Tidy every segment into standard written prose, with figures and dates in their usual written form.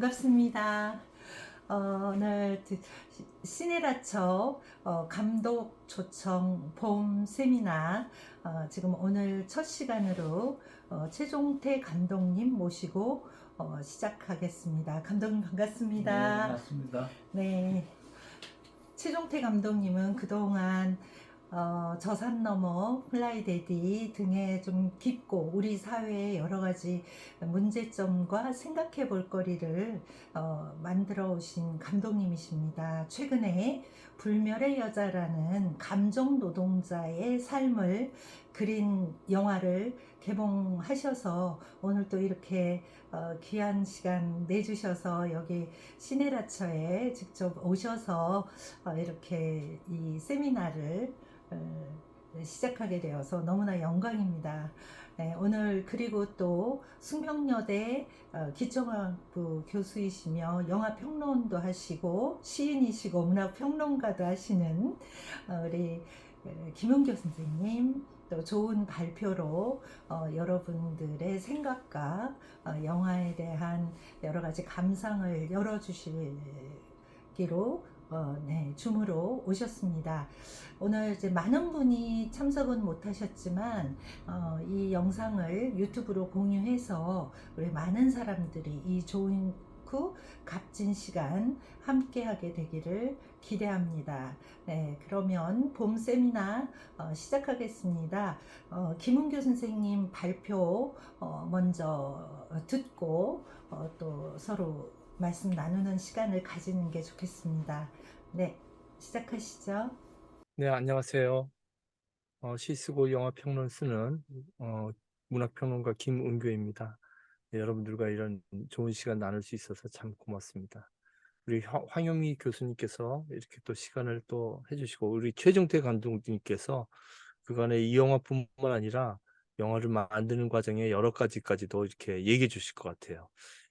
반갑습니다. 오늘 시네라처 감독 초청 봄 세미나 지금 오늘 첫 시간으로 최종태 감독님 모시고 시작하겠습니다. 감독님 네, 반갑습니다. 반갑습니다. 네, 최종태 감독님은 그동안 저산 너머, 플라이데디 등에 좀 깊고 우리 사회의 여러 가지 문제점과 생각해 볼 거리를 만들어 오신 감독님이십니다. 최근에 불멸의 여자라는 감정 노동자의 삶을 그린 영화를 개봉하셔서 오늘 또 이렇게 귀한 시간 내주셔서 여기 시네라처에 직접 오셔서 이렇게 이 세미나를 시작하게 되어서 너무나 영광입니다. 네, 오늘 그리고 또 숙명여대 기초과학부 교수이시며 영화 평론도 하시고 시인이시고 문학 평론가도 하시는 우리 김은교 선생님, 또 좋은 발표로 여러분들의 생각과 영화에 대한 여러 가지 감상을 열어주시기로 네, 줌으로 오셨습니다. 오늘 이제 많은 분이 참석은 못하셨지만 이 영상을 유튜브로 공유해서 우리 많은 사람들이 이 좋은 값진 시간 함께 하게 되기를 기대합니다. 네, 그러면 봄 세미나 시작하겠습니다. 김은교 선생님 발표 먼저 듣고 또 서로 말씀 나누는 시간을 가지는 게 좋겠습니다. 네, 시작하시죠. 네, 안녕하세요. 시 쓰고 영화 평론 쓰는 문학평론가 김은교입니다. 네, 여러분들과 이런 좋은 시간 나눌 수 있어서 참 고맙습니다. 우리 황영미 교수님께서 이렇게 또 시간을 또 해주시고, 우리 최종태 감독님께서 그간의 이 영화뿐만 아니라 영화를 만드는 과정에 여러 가지까지도 이렇게 얘기해 주실 것 같아요.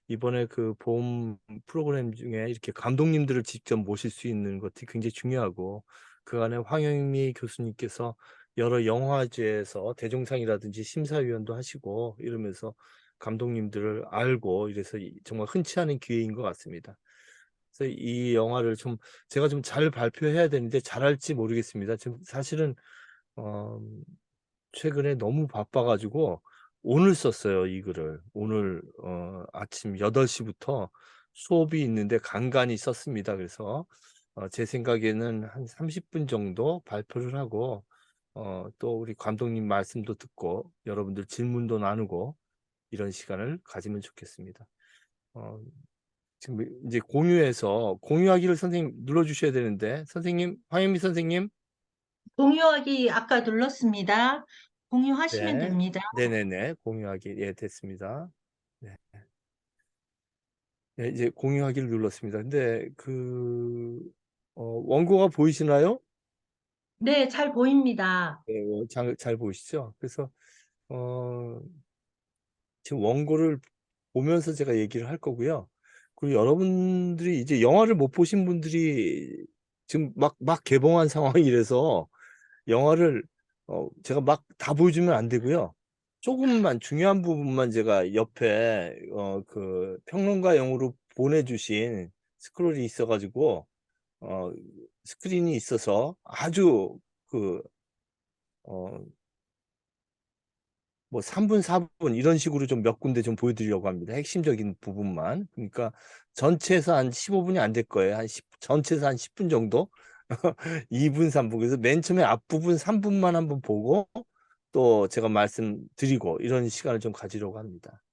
이번에 그 봄 프로그램 중에 이렇게 감독님들을 직접 모실 수 있는 것이 굉장히 중요하고, 그간에 황영미 교수님께서 여러 영화제에서 대종상이라든지 심사위원도 하시고 이러면서 감독님들을 알고 이래서 정말 흔치 않은 기회인 것 같습니다. 그래서 이 영화를 좀 제가 좀 잘 발표해야 되는데 잘할지 모르겠습니다. 지금 사실은 어, 최근에 너무 바빠가지고 오늘 썼어요, 이 글을. 오늘 아침 8시부터 수업이 있는데 간간히 썼습니다. 그래서 제 생각에는 한 30분 정도 발표를 하고 또 우리 감독님 말씀도 듣고 여러분들 질문도 나누고 이런 시간을 가지면 좋겠습니다. 어, 지금 이제 공유해서 공유하기를 선생님 눌러주셔야 되는데, 선생님, 황현미 선생님. 공유하기 아까 눌렀습니다. 공유하시면 네, 됩니다. 네네네, 공유하기, 예, 됐습니다. 네, 네, 이제 공유하기를 눌렀습니다. 근데 원고가 보이시나요? 네, 잘 보입니다. 네, 잘 보이시죠? 그래서 어, 지금 원고를 보면서 제가 얘기를 할 거고요. 그리고 여러분들이 이제 영화를 못 보신 분들이 지금 막 개봉한 상황이라서 영화를 제가 막 다 보여주면 안 되고요. 조금만 중요한 부분만 제가 옆에 그 평론가용으로 보내주신 스크롤이 있어가지고 어, 스크린이 있어서 아주 그 어, 뭐 3분, 4분 이런 식으로 좀 몇 군데 좀 보여드리려고 합니다. 핵심적인 부분만. 그러니까 전체에서 한 15분이 안 될 거예요. 전체에서 한 10분 정도? 2분, 3분. 그래서 맨 처음에 앞부분 3분만 한번 보고 또 제가 말씀드리고 이런 시간을 좀 가지려고 합니다.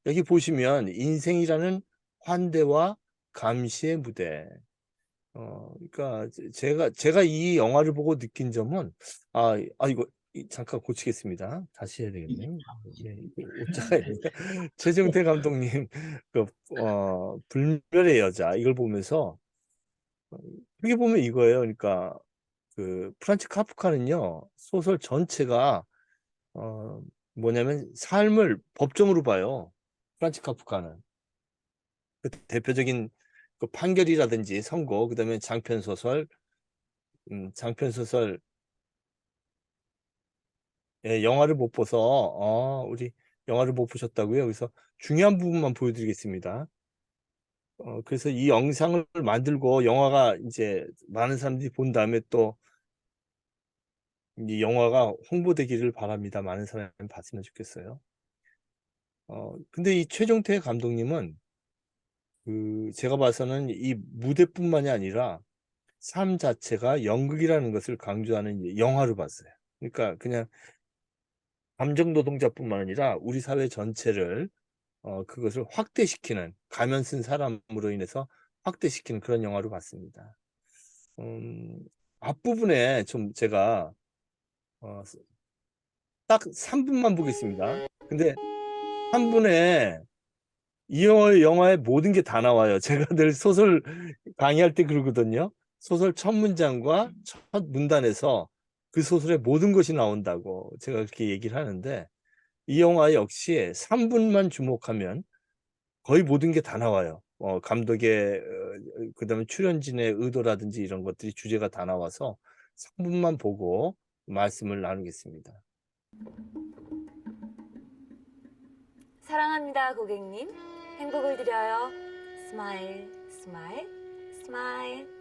여기 보시면 인생이라는 환대와 감시의 무대. 그러니까 제가 이 영화를 보고 느낀 점은 이거 잠깐 고치겠습니다. 다시 해야 되겠네요. 예, 이거 오자가 있네요. 최정태 감독님 그 불멸의 여자 이걸 보면서 여기 보면 이거예요. 그러니까 그 프란츠 카프카는요 소설 전체가 어, 뭐냐면 삶을 법정으로 봐요. 프란츠 카프카는 그 대표적인 그 판결이라든지 선고, 그다음에 장편 소설, 장편 소설. 예, 영화를 못 봐서 우리 영화를 못 보셨다고요? 그래서 중요한 부분만 보여드리겠습니다. 그래서 이 영상을 만들고 영화가 이제 많은 사람들이 본 다음에 또 이 영화가 홍보되기를 바랍니다. 많은 사람이 봤으면 좋겠어요. 근데 이 최종태 감독님은 제가 봐서는 이 무대뿐만이 아니라 삶 자체가 연극이라는 것을 강조하는 영화로 봤어요. 그러니까 그냥 감정 노동자뿐만 아니라 우리 사회 전체를 그것을 확대시키는 가면 쓴 사람으로 인해서 확대시키는 그런 영화로 봤습니다. 앞부분에 좀 제가 딱 3분만 보겠습니다. 근데 3분에 이 영화에 모든 게 다 나와요. 제가 늘 소설 강의할 때 그러거든요. 소설 첫 문장과 첫 문단에서 그 소설의 모든 것이 나온다고 제가 그렇게 얘기를 하는데 이 영화 역시 3분만 주목하면 거의 모든 게 다 나와요. 감독의 그다음에 출연진의 의도라든지 이런 것들이 주제가 다 나와서 3분만 보고 말씀을 나누겠습니다. 사랑합니다, 고객님. 행복을 드려요. 스마일, 스마일, 스마일.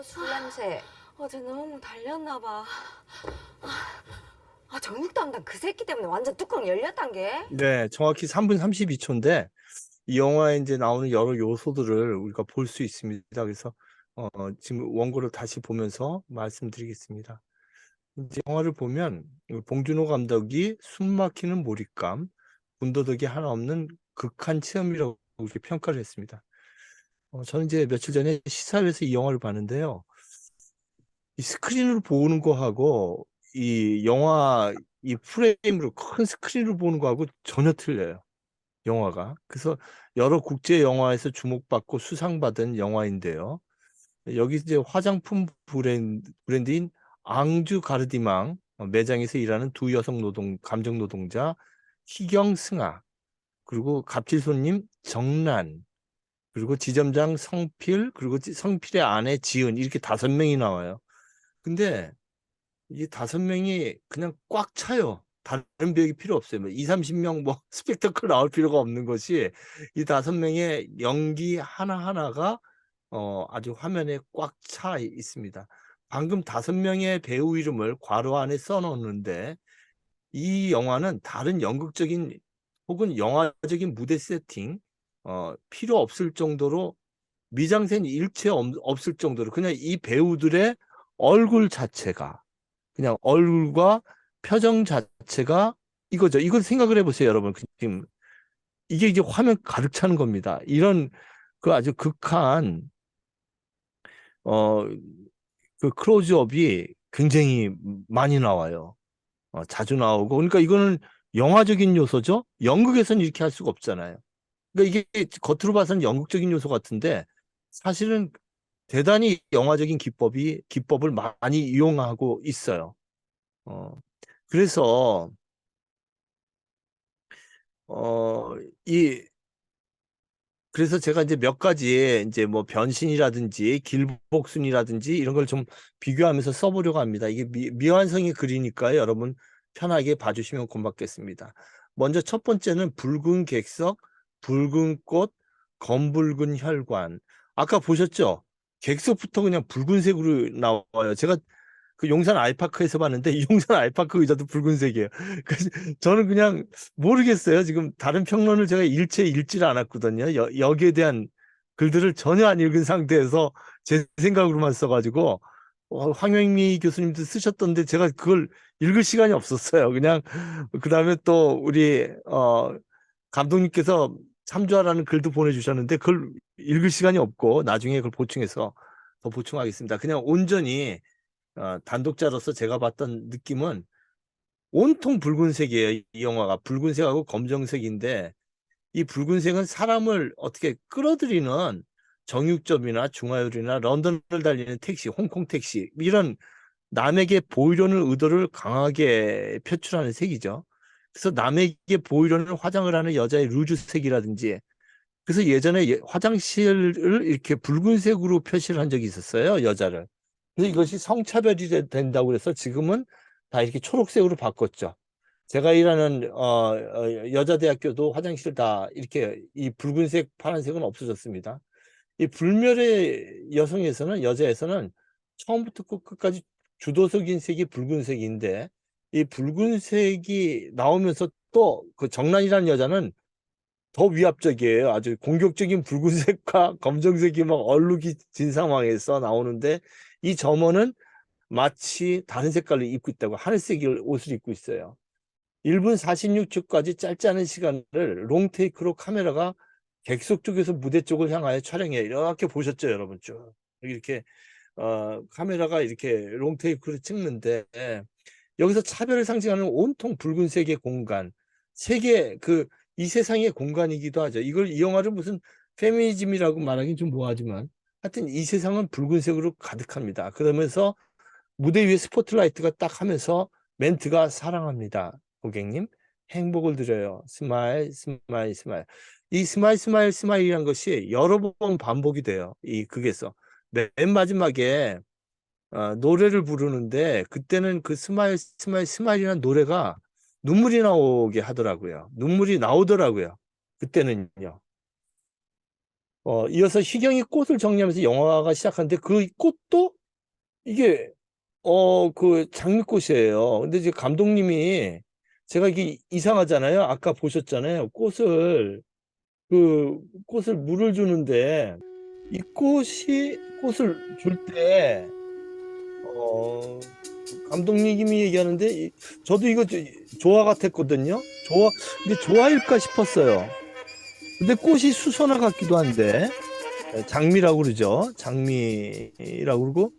술 냄새. 어제 너무 달렸나 봐. 정육 담당 그 새끼 때문에 완전 뚜껑 열렸단 게. 네, 정확히 3분 32초인데 이 영화에 이제 나오는 여러 요소들을 우리가 볼 수 있습니다. 그래서 지금 원고를 다시 보면서 말씀드리겠습니다. 이제 영화를 보면 봉준호 감독이 숨막히는 몰입감, 군더더기 하나 없는 극한 체험이라고 이렇게 평가를 했습니다. 저는 이제 며칠 전에 시사회에서 이 영화를 봤는데요. 이 스크린으로 보는 거하고 이 영화 이 프레임으로 큰 스크린으로 보는 거하고 전혀 틀려요. 영화가. 그래서 여러 국제 영화에서 주목받고 수상받은 영화인데요. 여기 이제 화장품 브랜드인 앙주 가르디망 매장에서 일하는 두 여성 감정 노동자 희경 승아, 그리고 갑질 손님 정란, 그리고 지점장 성필, 그리고 성필의 아내 지은, 이렇게 5명이 나와요. 근데 이 5명이 그냥 꽉 차요. 다른 배역이 필요 없어요. 뭐 2, 30명 뭐 스펙타클 나올 필요가 없는 것이 이 5명의 연기 하나하나가 아주 화면에 꽉 차 있습니다. 방금 5명의 배우 이름을 괄호 안에 써놓는데 이 영화는 다른 연극적인 혹은 영화적인 무대 세팅 필요 없을 정도로 미장센 일체 없을 정도로 그냥 이 배우들의 얼굴 자체가 그냥 얼굴과 표정 자체가 이거죠. 이걸 생각을 해보세요, 여러분. 지금 이게 이제 화면 가득 차는 겁니다. 이런 그 아주 극한 그 클로즈업이 굉장히 많이 나와요. 자주 나오고. 그러니까 이거는 영화적인 요소죠. 연극에서는 이렇게 할 수가 없잖아요. 그러니까 이게 겉으로 봐서는 연극적인 요소 같은데 사실은 대단히 영화적인 기법을 많이 이용하고 있어요. 그래서 어, 이 그래서 제가 이제 몇 가지 이제 뭐 변신이라든지 길복순이라든지 이런 걸 좀 비교하면서 써보려고 합니다. 이게 미완성의 글이니까요. 여러분 편하게 봐주시면 고맙겠습니다. 먼저 첫 번째는 붉은 객석, 붉은 꽃, 검붉은 혈관. 아까 보셨죠? 객석부터 그냥 붉은색으로 나와요. 제가 그 용산 알파크에서 봤는데 이 용산 알파크 의자도 붉은색이에요. 그래서 저는 그냥 모르겠어요. 지금 다른 평론을 제가 일체 읽지를 않았거든요. 여기에 대한 글들을 전혀 안 읽은 상태에서 제 생각으로만 써가지고 황영미 교수님도 쓰셨던데 제가 그걸 읽을 시간이 없었어요. 그냥 그 다음에 또 우리 감독님께서 참조하라는 글도 보내주셨는데 그걸 읽을 시간이 없고 나중에 그걸 보충해서 더 보충하겠습니다. 그냥 온전히 단독자로서 제가 봤던 느낌은 온통 붉은색이에요. 이 영화가 붉은색하고 검정색인데 이 붉은색은 사람을 어떻게 끌어들이는 정육점이나 중화요리나 런던을 달리는 택시, 홍콩 택시 이런 남에게 보이려는 의도를 강하게 표출하는 색이죠. 그래서 남에게 보이려는 화장을 하는 여자의 루즈색이라든지 그래서 예전에 화장실을 이렇게 붉은색으로 표시를 한 적이 있었어요. 여자를. 그래서 이것이 성차별이 된다고 그래서 지금은 다 이렇게 초록색으로 바꿨죠. 제가 일하는 여자 대학교도 화장실 다 이렇게 이 붉은색, 파란색은 없어졌습니다. 이 불멸의 여자에서는 처음부터 끝까지 주도적인 색이 붉은색인데 이 붉은색이 나오면서 또 그 정란이라는 여자는 더 위압적이에요. 아주 공격적인 붉은색과 검정색이 막 얼룩이 진 상황에서 나오는데 이 점원은 마치 다른 색깔을 입고 있다고 하늘색 옷을 입고 있어요. 1분 46초까지 짧지 않은 시간을 롱테이크로 카메라가 객석 쪽에서 무대 쪽을 향하여 촬영해요. 이렇게 보셨죠, 여러분? 쭉 이렇게 카메라가 이렇게 롱테이크로 찍는데 여기서 차별을 상징하는 온통 붉은색의 공간, 세계 이 세상의 공간이기도 하죠. 이 영화를 무슨 페미니즘이라고 말하긴 좀 뭐하지만 하여튼 이 세상은 붉은색으로 가득합니다. 그러면서 무대 위에 스포트라이트가 딱 하면서 멘트가 사랑합니다. 고객님 행복을 드려요. 스마일 스마일 스마일. 이 스마일 스마일 스마일이란 것이 여러 번 반복이 돼요. 이 극에서 맨 마지막에 노래를 부르는데 그때는 그 스마일 스마일 스마일이라는 노래가 눈물이 나오게 하더라고요. 눈물이 나오더라고요. 그때는요. 이어서 희경이 꽃을 정리하면서 영화가 시작하는데 그 꽃도 이게 그 장미꽃이에요. 근데 이제 감독님이 제가 이게 이상하잖아요. 아까 보셨잖아요. 꽃을 물을 주는데 이 꽃을 줄 때 감독님이 얘기하는데 저도 이거 조화 같았거든요. 근데 조화일까 싶었어요. 근데 꽃이 수선화 같기도 한데 장미라고 그러죠. 장미라고 그러고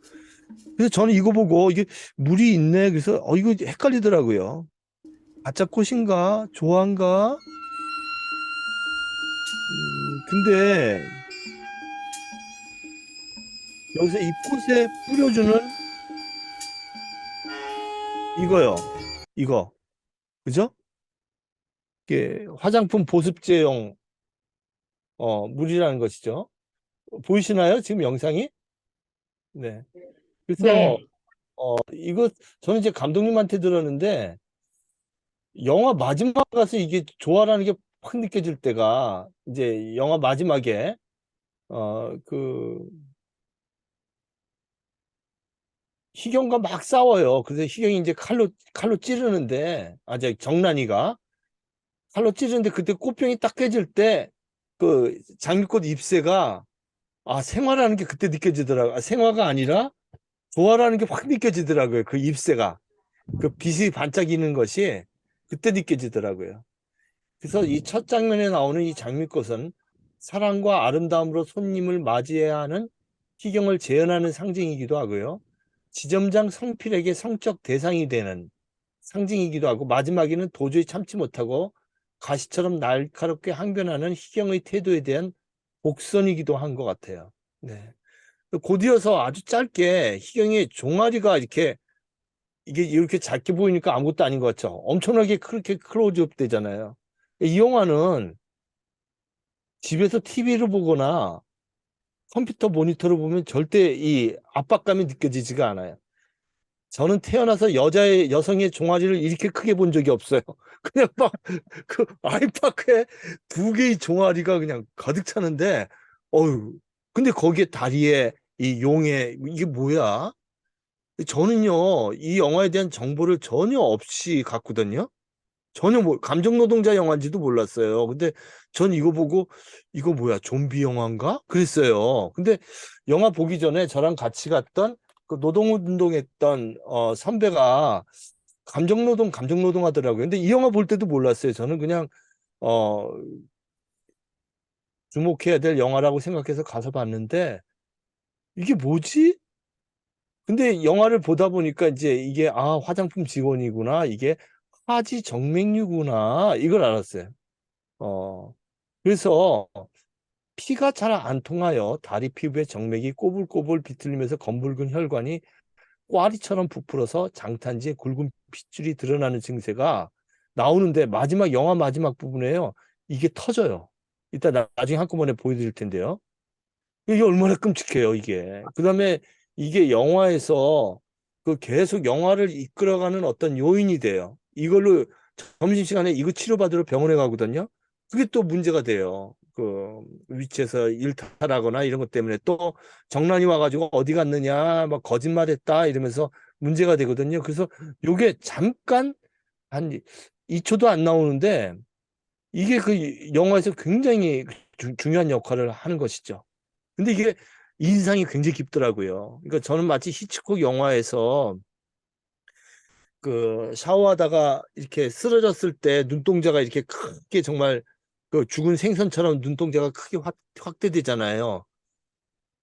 그래서 저는 이거 보고 이게 물이 있네. 그래서 이거 헷갈리더라고요. 가짜 꽃인가? 조화인가? 근데 여기서 이 꽃에 뿌려주는 이거요. 이거. 그죠? 이게 화장품 보습제용 물이라는 것이죠. 보이시나요? 지금 영상이? 네. 그래서 네. 이거 저는 이제 감독님한테 들었는데 영화 마지막 가서 이게 조화라는 게 확 느껴질 때가 이제 영화 마지막에 희경과 막 싸워요. 그래서 희경이 이제 칼로 찌르는데 정란이가 칼로 찌르는데 그때 꽃병이 딱 깨질 때 그 장미꽃 잎새가 생화라는 게 그때 느껴지더라고요. 생화가 아니라 조화라는 게 확 느껴지더라고요. 그 잎새가 그 빛이 반짝이는 것이 그때 느껴지더라고요. 그래서 이 첫 장면에 나오는 이 장미꽃은 사랑과 아름다움으로 손님을 맞이해야 하는 희경을 재현하는 상징이기도 하고요. 지점장 성필에게 성적 대상이 되는 상징이기도 하고 마지막에는 도저히 참지 못하고 가시처럼 날카롭게 항변하는 희경의 태도에 대한 복선이기도 한 것 같아요. 네. 곧이어서 아주 짧게 희경의 종아리가 이게 이렇게 작게 보이니까 아무것도 아닌 것 같죠. 엄청나게 그렇게 클로즈업 되잖아요. 이 영화는 집에서 TV를 보거나 컴퓨터 모니터를 보면 절대 이 압박감이 느껴지지가 않아요. 저는 태어나서 여성의 종아리를 이렇게 크게 본 적이 없어요. 그냥 막 그 아이파크에 두 개의 종아리가 그냥 가득 차는데, 어휴, 근데 거기에 다리에 이 용에, 이게 뭐야? 저는요, 이 영화에 대한 정보를 전혀 없이 갔거든요. 전혀 뭐, 감정노동자 영화인지도 몰랐어요. 근데 전 이거 보고, 이거 뭐야, 좀비 영화인가? 그랬어요. 근데 영화 보기 전에 저랑 같이 갔던 그 노동운동했던 선배가 감정노동 하더라고요. 근데 이 영화 볼 때도 몰랐어요. 저는 그냥 어 주목해야 될 영화라고 생각해서 가서 봤는데 이게 뭐지? 근데 영화를 보다 보니까 이제 이게 화장품 직원이구나. 이게 하지 정맥류구나. 이걸 알았어요. 어 그래서 피가 잘 안 통하여 다리 피부에 정맥이 꼬불꼬불 비틀리면서 검붉은 혈관이 꽈리처럼 부풀어서 장탄지에 굵은 핏줄이 드러나는 증세가 나오는데 영화 마지막 부분에요. 이게 터져요. 이따 나중에 한꺼번에 보여드릴 텐데요. 이게 얼마나 끔찍해요, 이게. 그다음에 이게 영화에서 그 계속 영화를 이끌어가는 어떤 요인이 돼요. 이걸로 점심시간에 이거 치료받으러 병원에 가거든요. 그게 또 문제가 돼요. 그 위치에서 일탈하거나 이런 것 때문에 또 정란이 와가지고 어디 갔느냐, 막 거짓말했다 이러면서 문제가 되거든요. 그래서 요게 잠깐 한 2초도 안 나오는데 이게 그 영화에서 굉장히 중요한 역할을 하는 것이죠. 근데 이게 인상이 굉장히 깊더라고요. 그러니까 저는 마치 히치콕 영화에서 그 샤워하다가 이렇게 쓰러졌을 때 눈동자가 이렇게 크게 정말 그 죽은 생선처럼 눈동자가 크게 확대되잖아요.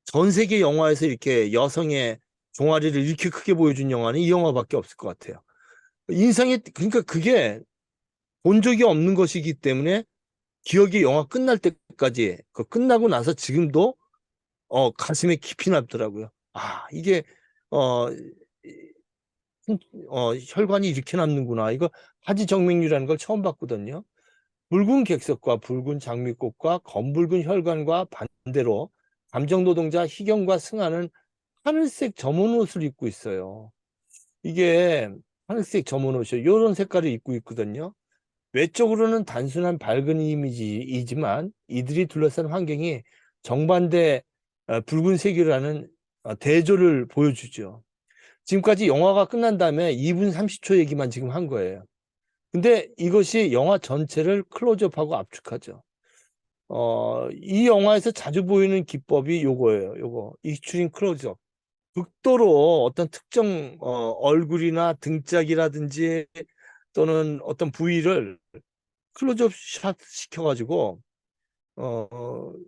전 세계 영화에서 이렇게 여성의 종아리를 이렇게 크게 보여준 영화는 이 영화밖에 없을 것 같아요. 그러니까 그게 본 적이 없는 것이기 때문에 기억이 영화 끝날 때까지, 그 끝나고 나서 지금도 가슴에 깊이 남더라고요. 이게 어, 혈관이 이렇게 남는구나. 이거 하지정맥류라는 걸 처음 봤거든요. 붉은 객석과 붉은 장미꽃과 검붉은 혈관과 반대로 감정노동자 희경과 승하는 하늘색 점원옷을 입고 있어요. 이게 하늘색 점원옷이요. 이런 색깔을 입고 있거든요. 외적으로는 단순한 밝은 이미지이지만 이들이 둘러싼 환경이 정반대 붉은색이라는 대조를 보여주죠. 지금까지 영화가 끝난 다음에 2분 30초 얘기만 지금 한 거예요. 근데 이것이 영화 전체를 클로즈업하고 압축하죠. 이 영화에서 자주 보이는 기법이 요거예요. 요거 익스트림 클로즈업. 극도로 어떤 특정 얼굴이나 등짝이라든지 또는 어떤 부위를 클로즈업 샷 시켜가지고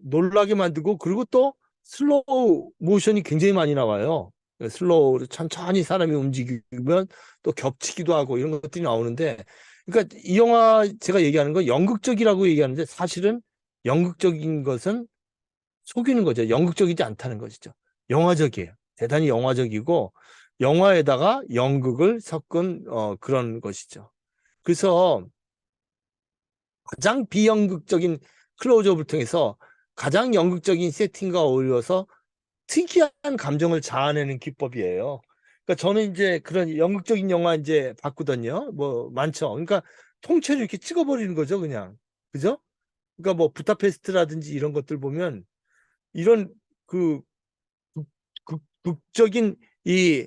놀라게 만들고, 그리고 또 슬로우 모션이 굉장히 많이 나와요. 슬로우로 천천히 사람이 움직이면 또 겹치기도 하고 이런 것들이 나오는데, 그러니까 이 영화 제가 얘기하는 건 연극적이라고 얘기하는데 사실은 연극적인 것은 속이는 거죠. 연극적이지 않다는 것이죠. 영화적이에요. 대단히 영화적이고 영화에다가 연극을 섞은 그런 것이죠. 그래서 가장 비연극적인 클로즈업을 통해서 가장 연극적인 세팅과 어울려서 특이한 감정을 자아내는 기법이에요. 그러니까 저는 이제 그런 연극적인 영화 이제 봤거든요. 뭐 많죠. 그러니까 통째로 이렇게 찍어버리는 거죠, 그냥. 그죠? 그러니까 뭐 부다페스트라든지 이런 것들 보면 이런 그 극적인 이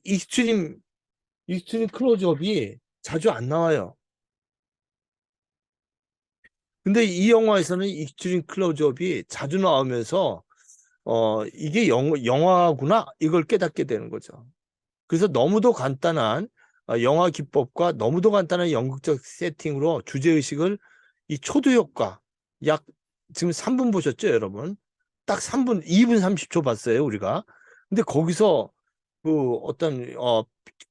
익스트림 클로즈업이 자주 안 나와요. 근데 이 영화에서는 익스트림 클로즈업이 자주 나오면서 이게 영화구나 이걸 깨닫게 되는 거죠. 그래서 너무도 간단한 영화 기법과 너무도 간단한 연극적 세팅으로 주제의식을 이 초도 효과 지금 3분 보셨죠, 여러분? 딱 3분, 2분 30초 봤어요, 우리가. 근데 거기서 그 어떤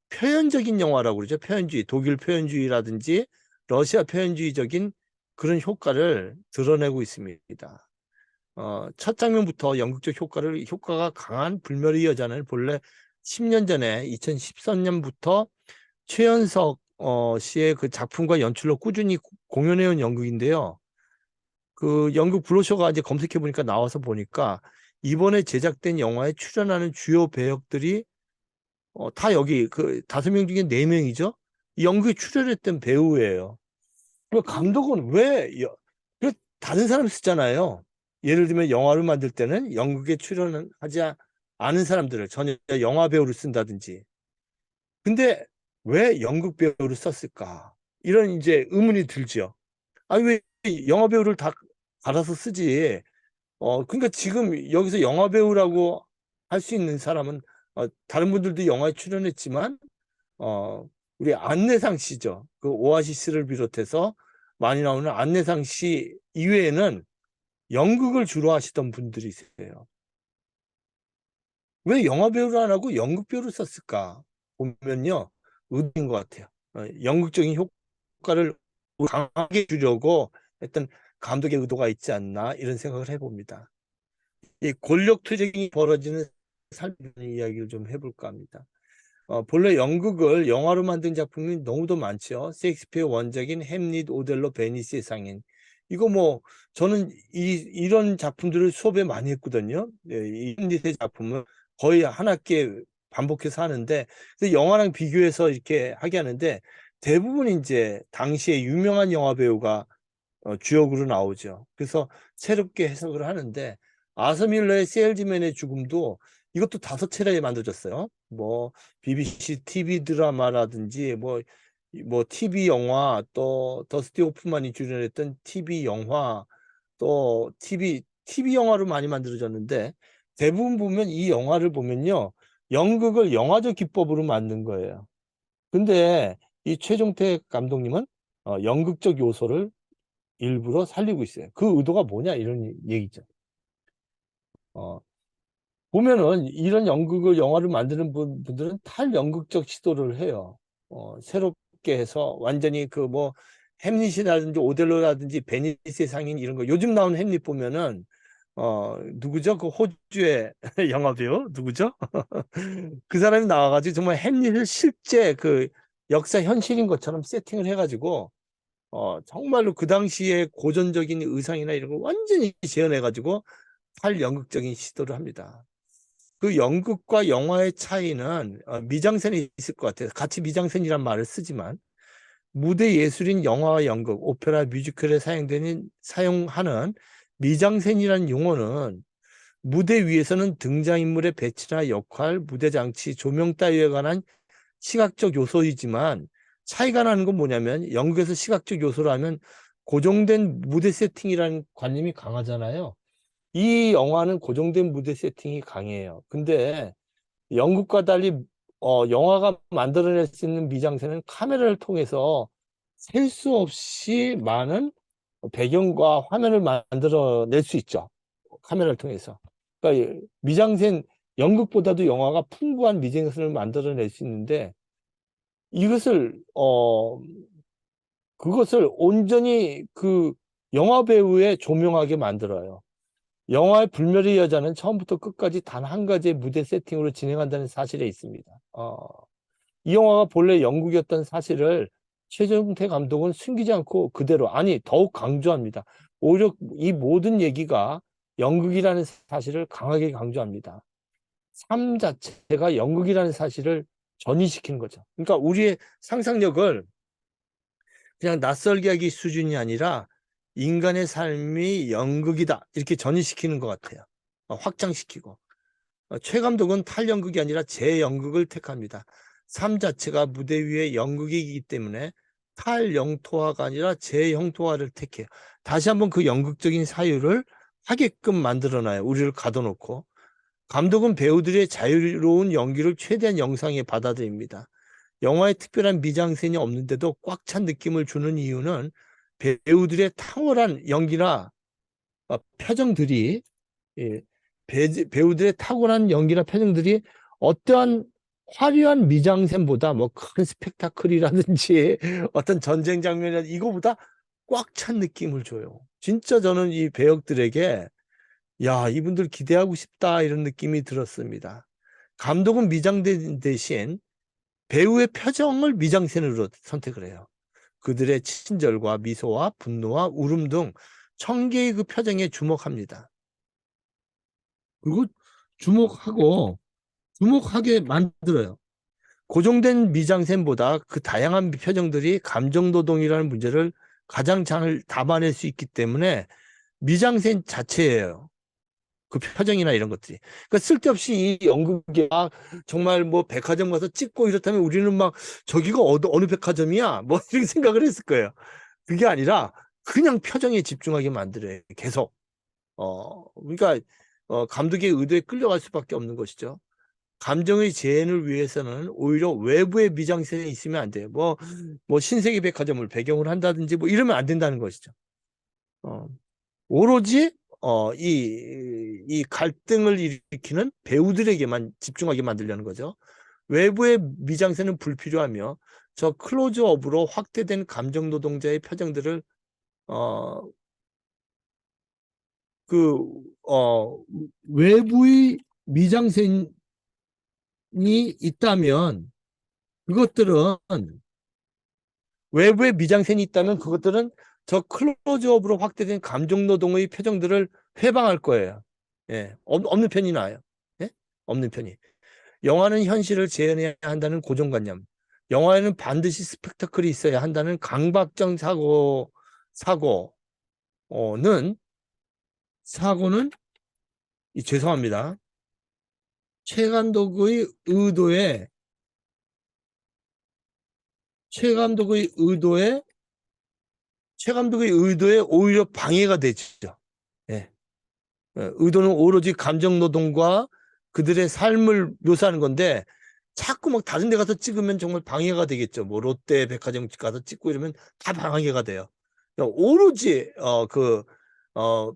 표현적인 영화라고 그러죠. 표현주의, 독일 표현주의라든지 러시아 표현주의적인 그런 효과를 드러내고 있습니다. 첫 장면부터 연극적 효과가 강한 불멸의 여자는 본래 10년 전에 2013년부터 최연석 씨의 그 작품과 연출로 꾸준히 공연해온 연극인데요. 그 연극 브로셔가 이제 검색해 보니까 나와서 보니까 이번에 제작된 영화에 출연하는 주요 배역들이 다 여기 그 5명 중에 4명이죠. 이 연극에 출연했던 배우예요. 그 감독은 그 다른 사람 쓰잖아요. 예를 들면 영화를 만들 때는 연극에 출연하지 않은 사람들을 전혀 영화 배우를 쓴다든지. 근데 왜 연극 배우를 썼을까? 이런 이제 의문이 들죠. 아니 왜 영화 배우를 다 갈아서 쓰지? 그러니까 지금 여기서 영화 배우라고 할 수 있는 사람은 다른 분들도 영화에 출연했지만 우리 안내상 씨죠. 그 오아시스를 비롯해서 많이 나오는 안내상 씨 이외에는 연극을 주로 하시던 분들이 있어요. 왜 영화 배우를 안 하고 연극 배우를 썼을까? 보면요, 의도인 것 같아요. 연극적인 효과를 강하게 주려고 했던 감독의 의도가 있지 않나 이런 생각을 해봅니다. 이 권력 투쟁이 벌어지는 삶의 이야기를 좀 해볼까 합니다. 본래 연극을 영화로 만든 작품이 너무도 많죠. 셰익스피어 원작인 햄릿, 오델로, 베니스의 상인. 이거 뭐 저는 이런 작품들을 수업에 많이 했거든요. 이 햄릿의 작품은 거의 한 학기에 반복해서 하는데 그래서 영화랑 비교해서 이렇게 하게 하는데 대부분 이제 당시에 유명한 영화 배우가 주역으로 나오죠. 그래서 새롭게 해석을 하는데 아서 밀러의 세일즈맨의 죽음도 이것도 5차례 만들어졌어요. 뭐 BBC TV 드라마라든지 뭐 TV 영화 또 더스티 호프만이 출연했던 TV 영화 또 TV 영화로 많이 만들어졌는데 대부분 보면 이 영화를 보면요. 연극을 영화적 기법으로 만든 거예요. 근데 이 최종택 감독님은 연극적 요소를 일부러 살리고 있어요. 그 의도가 뭐냐 이런 얘기죠. 보면은 이런 연극을 영화를 만드는 분들은 탈연극적 시도를 해요. 새롭게 해서 완전히 그 뭐 햄릿이라든지 오델로라든지 베니스의 상인 이런 거 요즘 나온 햄릿 보면은 누구죠? 그 호주의 영화 배우 누구죠? 그 사람이 나와가지고 정말 햄릿을 실제 그 역사 현실인 것처럼 세팅을 해가지고 정말로 그 당시에 고전적인 의상이나 이런 걸 완전히 재현해가지고 탈연극적인 시도를 합니다. 그 연극과 영화의 차이는 미장센이 있을 것 같아요. 같이 미장센이란 말을 쓰지만 무대 예술인 영화와 연극, 오페라, 뮤지컬에 사용하는 미장센이라는 용어는 무대 위에서는 등장인물의 배치나 역할, 무대 장치, 조명 따위에 관한 시각적 요소이지만 차이가 나는 건 뭐냐면 연극에서 시각적 요소로 하면 고정된 무대 세팅이라는 관념이 강하잖아요. 이 영화는 고정된 무대 세팅이 강해요. 근데 연극과 달리 영화가 만들어낼 수 있는 미장센은 카메라를 통해서 셀 수 없이 많은 배경과 화면을 만들어낼 수 있죠. 카메라를 통해서. 그러니까 미장센 연극보다도 영화가 풍부한 미장센을 만들어낼 수 있는데 이것을 그것을 온전히 그 영화 배우에 조명하게 만들어요. 영화의 불멸의 여자는 처음부터 끝까지 단 한 가지의 무대 세팅으로 진행한다는 사실에 있습니다. 이 영화가 본래 연극이었던 사실을 최정태 감독은 숨기지 않고 그대로 아니 더욱 강조합니다. 오히려 이 모든 얘기가 연극이라는 사실을 강하게 강조합니다. 삶 자체가 연극이라는 사실을 전이시키는 거죠. 그러니까 우리의 상상력을 그냥 낯설게 하기 수준이 아니라 인간의 삶이 연극이다 이렇게 전이시키는 것 같아요. 확장시키고 최 감독은 탈연극이 아니라 재연극을 택합니다. 삶 자체가 무대 위의 연극이기 때문에 탈영토화가 아니라 재형토화를 택해요. 다시 한번 그 연극적인 사유를 하게끔 만들어놔요. 우리를 가둬놓고. 감독은 배우들의 자유로운 연기를 최대한 영상에 받아들입니다. 영화에 특별한 미장센이 없는데도 꽉 찬 느낌을 주는 이유는 배우들의 탁월한 연기나 표정들이 배우들의 탁월한 연기나 표정들이 어떠한 화려한 미장센보다 뭐 큰 스펙타클이라든지 어떤 전쟁 장면이라든지 이거보다 꽉 찬 느낌을 줘요. 진짜 저는 이 배역들에게 야, 이분들 기대하고 싶다 이런 느낌이 들었습니다. 감독은 미장센 대신 배우의 표정을 미장센으로 선택을 해요. 그들의 친절과 미소와 분노와 울음 등 1000개의 그 표정에 주목합니다. 그리고 주목하게 만들어요. 고정된 미장센보다 그 다양한 표정들이 감정노동이라는 문제를 가장 잘 담아낼 수 있기 때문에 미장센 자체예요. 그 표정이나 이런 것들이. 그러니까 쓸데없이 이 연극에 막 정말 뭐 백화점 가서 찍고 이렇다면 우리는 막 저기가 어느 백화점이야? 뭐 이렇게 생각을 했을 거예요. 그게 아니라 그냥 표정에 집중하게 만들어요. 계속. 그러니까 감독의 의도에 끌려갈 수밖에 없는 것이죠. 감정의 재현을 위해서는 오히려 외부의 미장센이 있으면 안 돼요. 뭐 신세계 백화점을 배경으로 한다든지 뭐 이러면 안 된다는 것이죠. 오로지 이 갈등을 일으키는 배우들에게만 집중하게 만들려는 거죠. 외부의 미장센은 불필요하며 저 클로즈업으로 확대된 감정 노동자의 표정들을 외부의 미장센이 있다면 그것들은 외부의 미장센이 있다면 그것들은 저 클로즈업으로 확대된 감정노동의 표정들을 회방할 거예요. 예, 없는 편이 나아요. 예? 없는 편이. 영화는 현실을 재현해야 한다는 고정관념. 영화에는 반드시 스펙타클이 있어야 한다는 강박적 사고는 죄송합니다. 최 감독의 의도에 오히려 방해가 되죠. 예. 의도는 오로지 감정노동과 그들의 삶을 묘사하는 건데 자꾸 막 다른 데 가서 찍으면 정말 방해가 되겠죠. 뭐 롯데 백화점 가서 찍고 이러면 다 방해가 돼요. 오로지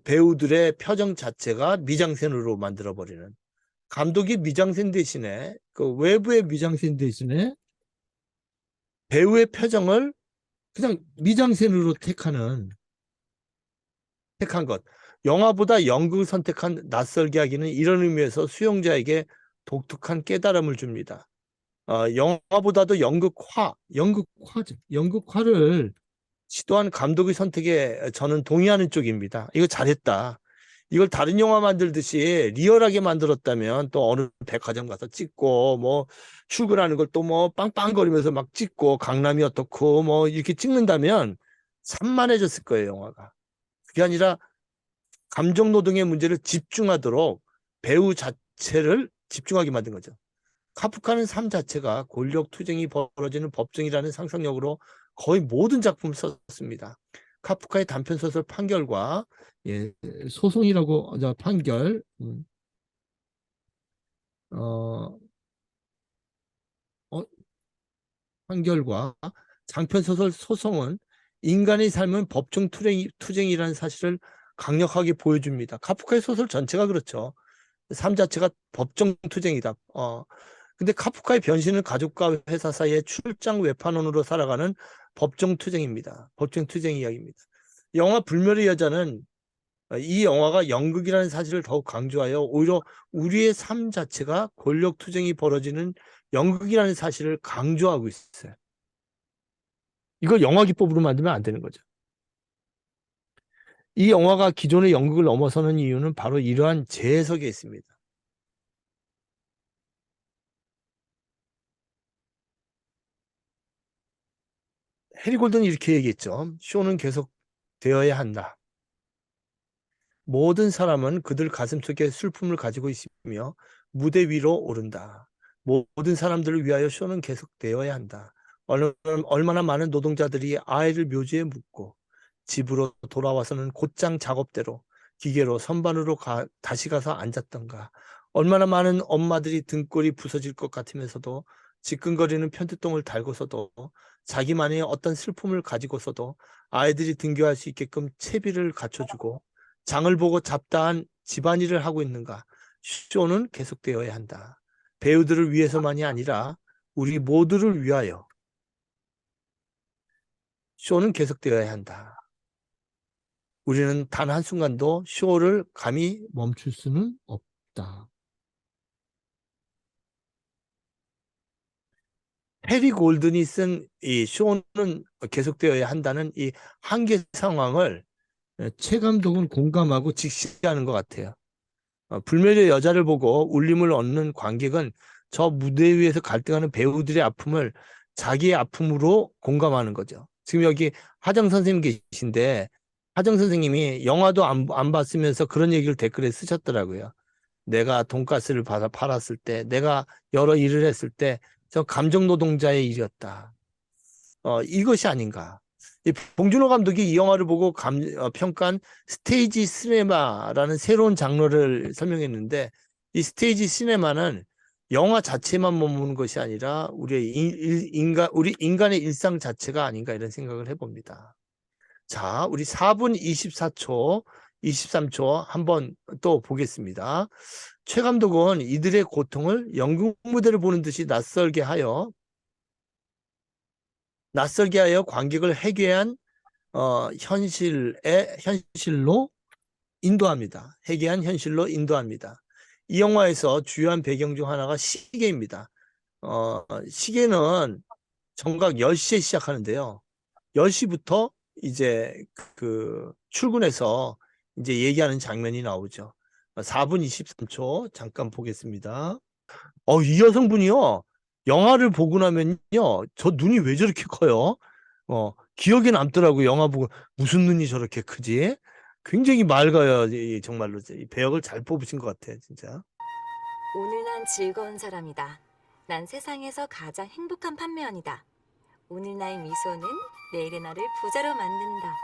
배우들의 표정 자체가 미장센으로 만들어버리는, 감독이 미장센 대신에 그 외부의 미장센 대신에 배우의 표정을 그냥 미장센으로 택한 것. 영화보다 연극을 선택한 낯설게 하기는 이런 의미에서 수용자에게 독특한 깨달음을 줍니다. 영화보다도 연극화를 시도한 감독의 선택에 저는 동의하는 쪽입니다. 이거 잘했다. 이걸 다른 영화 만들듯이 리얼하게 만들었다면 또 어느 백화점 가서 찍고 뭐 출근하는 걸 또 뭐 빵빵거리면서 막 찍고 강남이 어떻고 뭐 이렇게 찍는다면 산만해졌을 거예요, 영화가. 그게 아니라 감정노동의 문제를 집중하도록 배우 자체를 집중하게 만든 거죠. 카프카는 삶 자체가 권력투쟁이 벌어지는 법정이라는 상상력으로 거의 모든 작품을 썼습니다. 카프카의 단편소설 판결과 소송이라고 판결과 장편소설 소송은 인간의 삶은 법정 투쟁이라는 사실을 강력하게 보여줍니다. 카프카의 소설 전체가 그렇죠. 삶 자체가 법정 투쟁이다. 근데 카프카의 변신은 가족과 회사 사이에 출장 외판원으로 살아가는 법정 투쟁입니다. 법정 투쟁 이야기입니다. 영화 불멸의 여자는 이 영화가 연극이라는 사실을 더욱 강조하여 오히려 우리의 삶 자체가 권력 투쟁이 벌어지는 연극이라는 사실을 강조하고 있어요. 이걸 영화 기법으로 만들면 안 되는 거죠. 이 영화가 기존의 연극을 넘어서는 이유는 바로 이러한 재해석에 있습니다. 해리 골든이 이렇게 얘기했죠. 쇼는 계속 되어야 한다. 모든 사람은 그들 가슴속에 슬픔을 가지고 있으며 무대 위로 오른다. 모든 사람들을 위하여 쇼는 계속되어야 한다. 얼마나 많은 노동자들이 아이를 묘지에 묻고 집으로 돌아와서는 곧장 작업대로 기계로 선반으로 다시 가서 앉았던가. 얼마나 많은 엄마들이 등골이 부서질 것 같으면서도 지끈거리는 편두통을 달고서도 자기만의 어떤 슬픔을 가지고서도 아이들이 등교할 수 있게끔 채비를 갖춰주고 장을 보고 잡다한 집안일을 하고 있는가. 쇼는 계속되어야 한다. 배우들을 위해서만이 아니라 우리 모두를 위하여 쇼는 계속되어야 한다. 우리는 단 한순간도 쇼를 감히 멈출 수는 없다. 해리 골든이 쓴 이 쇼는 계속되어야 한다는 이 한계 상황을 최 감독은 공감하고 직시하는 것 같아요. 불멸의 여자를 보고 울림을 얻는 관객은 저 무대 위에서 갈등하는 배우들의 아픔을 자기의 아픔으로 공감하는 거죠. 지금 여기 하정 선생님 계신데 하정 선생님이 영화도 안 봤으면서 그런 얘기를 댓글에 쓰셨더라고요. 내가 돈가스를 팔았을 때, 내가 여러 일을 했을 때 저 감정 노동자의 일이었다. 이것이 아닌가. 이 봉준호 감독이 이 영화를 보고 평가한 스테이지 시네마라는 새로운 장르를 설명했는데 이 스테이지 시네마는 영화 자체만 머무는 것이 아니라 우리 인간의 일상 자체가 아닌가 이런 생각을 해봅니다. 자, 우리 4분 24초, 23초 한번 또 보겠습니다. 최 감독은 이들의 고통을 연극 무대를 보는 듯이 낯설게 하여 관객을 해괴한 현실로 인도합니다. 해괴한 현실로 인도합니다. 이 영화에서 주요한 배경 중 하나가 시계입니다. 시계는 정각 10시에 시작하는데요. 10시부터 이제 출근해서 이제 얘기하는 장면이 나오죠. 4분 23초 잠깐 보겠습니다. 이 여성분이요. 영화를 보고 나면요. 저 눈이 왜 저렇게 커요? 기억에 남더라고요. 영화 보고 무슨 눈이 저렇게 크지? 굉장히 맑아요. 정말로 이 배역을 잘 뽑으신 것 같아, 진짜. 오늘 난 즐거운 사람이다. 난 세상에서 가장 행복한 판매원이다. 오늘 나의 미소는 내일의 나를 부자로 만든다.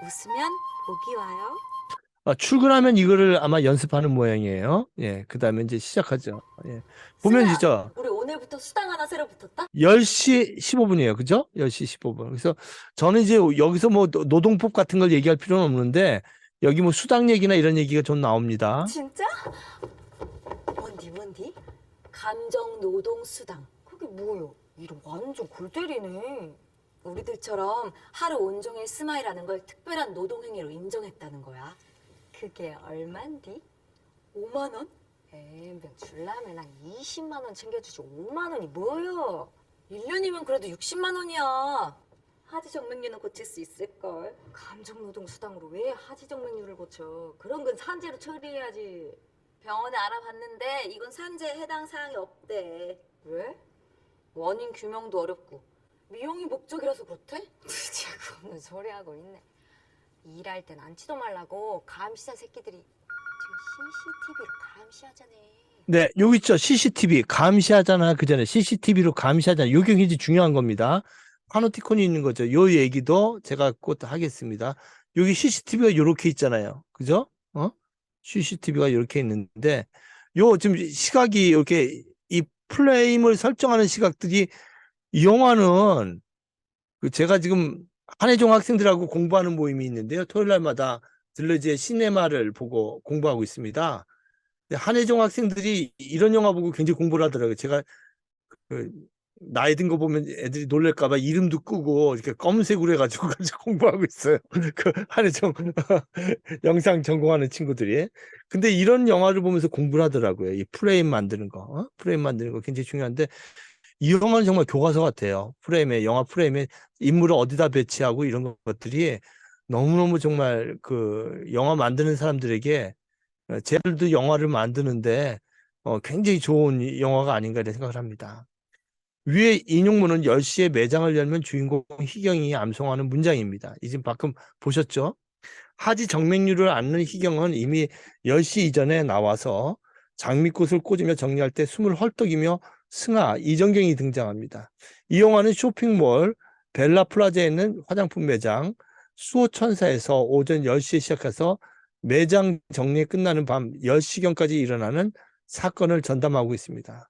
웃으면 복이 와요. 출근하면 이거를 아마 연습하는 모양이에요. 예, 그 다음에 이제 시작하죠. 예. 보면 승아야, 진짜 우리 오늘부터 수당 하나 새로 붙었다? 10시 15분이에요. 그죠? 10시 15분. 그래서 저는 이제 여기서 뭐 노동법 같은 걸 얘기할 필요는 없는데 여기 뭐 수당 얘기나 이런 얘기가 좀 나옵니다. 진짜? 뭔디? 감정 노동 수당. 그게 뭐요? 이런 완전 골 때리네. 우리들처럼 하루 온종일 스마일하는 걸 특별한 노동행위로 인정했다는 거야. 그게 얼만디? 5만 원? 에이, 줄라면 한 20만 원 챙겨주지 5만 원이 뭐요? 1년이면 그래도 60만 원이야. 하지정맥류는 고칠 수 있을걸. 감정노동 수당으로 왜 하지정맥류를 고쳐? 그런 건 산재로 처리해야지. 병원에 알아봤는데 이건 산재에 해당 사항이 없대. 왜? 원인 규명도 어렵고 미용이 목적이라서 그렇대? 자꾸 없는 소리 하고 있네. 일할 땐 앉지도 말라고 감시자 새끼들이 지금 CCTV로 감시하자네. 네, 여기 있죠. CCTV 감시하잖아. 그 전에 CCTV로 감시하잖아. 이게 굉장히 중요한 겁니다. 파노티콘이 있는 거죠. 요 얘기도 제가 곧 하겠습니다. 여기 CCTV가 이렇게 있잖아요. 그죠? CCTV가 이렇게 있는데 요 지금 시각이 이렇게 이 프레임을 설정하는 시각들이 이 영화는 제가 지금 한혜종 학생들하고 공부하는 모임이 있는데요. 토요일 날마다 들러지의 시네마를 보고 공부하고 있습니다. 한혜종 학생들이 이런 영화 보고 굉장히 공부를 하더라고요. 제가 나이 든 거 보면 애들이 놀랄까봐 이름도 끄고 이렇게 검은색으로 해가지고 같이 공부하고 있어요. 한혜종 영상 전공하는 친구들이. 근데 이런 영화를 보면서 공부를 하더라고요. 이 프레임 만드는 거. 프레임 만드는 거 굉장히 중요한데 이 영화는 정말 교과서 같아요. 영화 프레임에 인물을 어디다 배치하고 이런 것들이 너무너무 정말 영화 만드는 사람들에게 쟤들도 영화를 만드는데 굉장히 좋은 영화가 아닌가 이런 생각을 합니다. 위에 인용문은 10시에 매장을 열면 주인공 희경이 암송하는 문장입니다. 이 지금 방금 보셨죠? 하지 정맥류를 앓는 희경은 이미 10시 이전에 나와서 장미꽃을 꽂으며 정리할 때 숨을 헐떡이며 승아, 이정경이 등장합니다. 이 영화는 쇼핑몰 벨라플라자에 있는 화장품 매장 수호천사에서 오전 10시에 시작해서 매장 정리에 끝나는 밤 10시경까지 일어나는 사건을 전담하고 있습니다.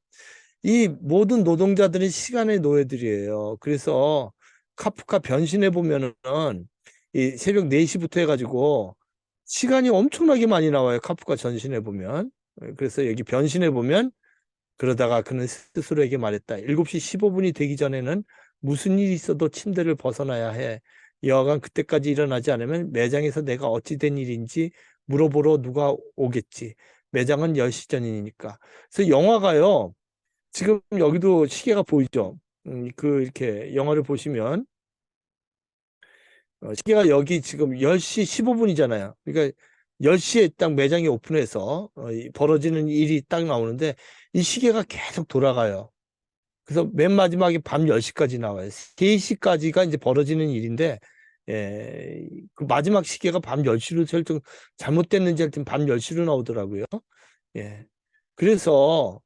이 모든 노동자들은 시간의 노예들이에요. 그래서 카프카 변신해 보면은 이 새벽 4시부터 해가지고 시간이 엄청나게 많이 나와요. 카프카 전신해 보면. 그래서 여기 변신해 보면 그러다가 그는 스스로에게 말했다. 7시 15분이 되기 전에는 무슨 일이 있어도 침대를 벗어나야 해. 여하간 그때까지 일어나지 않으면 매장에서 내가 어찌 된 일인지 물어보러 누가 오겠지. 매장은 10시 전이니까. 그래서 영화가요. 지금 여기도 시계가 보이죠? 이렇게 영화를 보시면 시계가 여기 지금 10시 15분이잖아요. 그러니까 10시에 딱 매장이 오픈해서 벌어지는 일이 딱 나오는데 이 시계가 계속 돌아가요. 그래서 맨 마지막에 밤 10시까지 나와요. 3시까지가 이제 벌어지는 일인데, 그 마지막 시계가 밤 10시로 잘못됐는지 하여튼 밤 10시로 나오더라고요. 예. 그래서,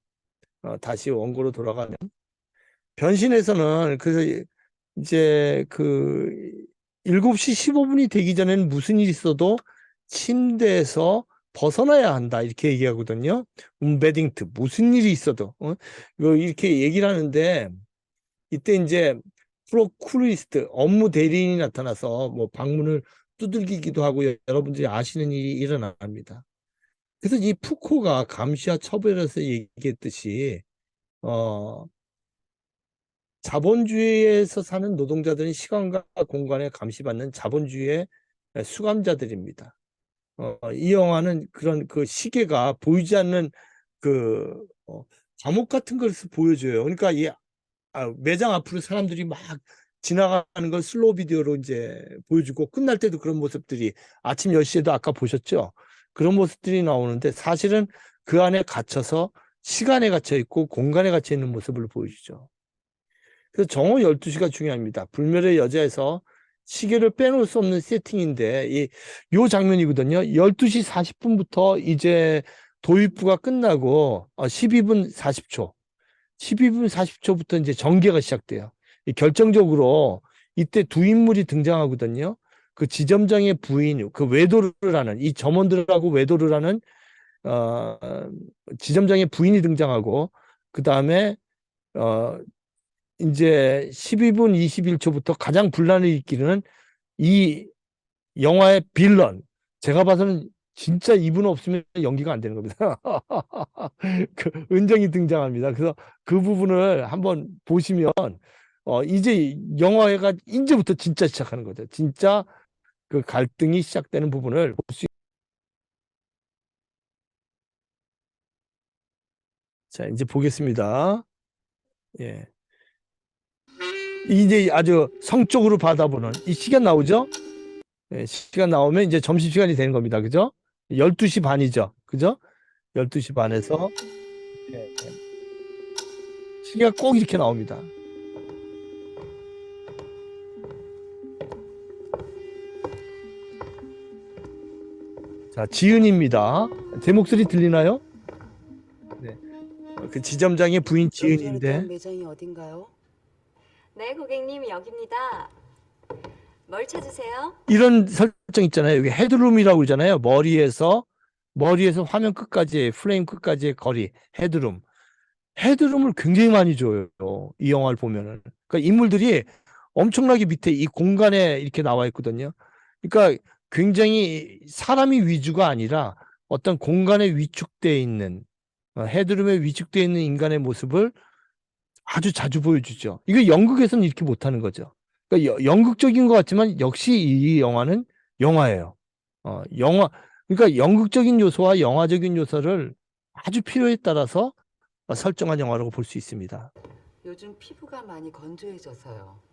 다시 원고로 돌아가면, 변신에서는, 그래서 이제 7시 15분이 되기 전에는 무슨 일이 있어도 침대에서 벗어나야 한다. 이렇게 얘기하거든요. 베딩트, 무슨 일이 있어도. 이렇게 얘기를 하는데, 이때 이제 프로쿠리스트, 업무 대리인이 나타나서 뭐 방문을 두들기기도 하고 여러분들이 아시는 일이 일어납니다. 그래서 이 푸코가 감시와 처벌에서 얘기했듯이, 자본주의에서 사는 노동자들은 시간과 공간에 감시받는 자본주의의 수감자들입니다. 이 영화는 그런 그 시계가 보이지 않는 감옥 같은 것을 보여줘요. 그러니까 매장 앞으로 사람들이 막 지나가는 걸 슬로우 비디오로 이제 보여주고 끝날 때도 그런 모습들이 아침 10시에도 아까 보셨죠? 그런 모습들이 나오는데 사실은 그 안에 갇혀서 시간에 갇혀 있고 공간에 갇혀 있는 모습을 보여주죠. 그래서 정오 12시가 중요합니다. 불멸의 여자에서 시계를 빼놓을 수 없는 세팅인데 요 장면이거든요. 12시 40분부터 이제 도입부가 끝나고 12분 40초. 12분 40초부터 이제 전개가 시작돼요. 결정적으로 이때 두 인물이 등장하거든요. 그 지점장의 부인, 그 외도를 하는, 이 점원들하고 외도를 하는, 지점장의 부인이 등장하고, 그 다음에, 이제 12분 21초부터 가장 분란을 일으키는 이 영화의 빌런. 제가 봐서는 진짜 이분 없으면 연기가 안 되는 겁니다. 은정이 등장합니다. 그래서 그 부분을 한번 보시면 이제 영화가 이제부터 진짜 시작하는 거죠. 진짜 그 갈등이 시작되는 부분을 볼 수. 자, 이제 보겠습니다. 예. 이제 아주 성적으로 받아보는 이 시간 나오죠? 예, 시간 나오면 이제 점심시간이 되는 겁니다. 그죠? 12시 반이죠. 그죠? 12시 반에서 시계가 꼭 이렇게 나옵니다. 자, 지은입니다. 제 목소리 들리나요? 네. 그 지점장의 부인 지은인데. 매장이 어딘가요? 네, 고객님 여기입니다. 뭘 찾으세요? 이런 설정 있잖아요. 여기 헤드룸이라고 그러잖아요. 머리에서 화면 끝까지, 프레임 끝까지의 거리, 헤드룸. 헤드룸을 굉장히 많이 줘요. 이 영화를 보면은. 그러니까 인물들이 엄청나게 밑에 이 공간에 이렇게 나와 있거든요. 그러니까 굉장히 사람이 위주가 아니라 어떤 공간에 위축되어 있는, 헤드룸에 위축되어 있는 인간의 모습을 아주 자주 보여주죠. 이거 연극에서는 이렇게 못하는 거죠. 그러니까 연극적인 것 같지만 역시 이 영화는 영화예요. 그러니까 연극적인 요소와 영화적인 요소를 아주 필요에 따라서 설정한 영화라고 볼 수 있습니다. 요즘 피부가 많이 건조해져서요.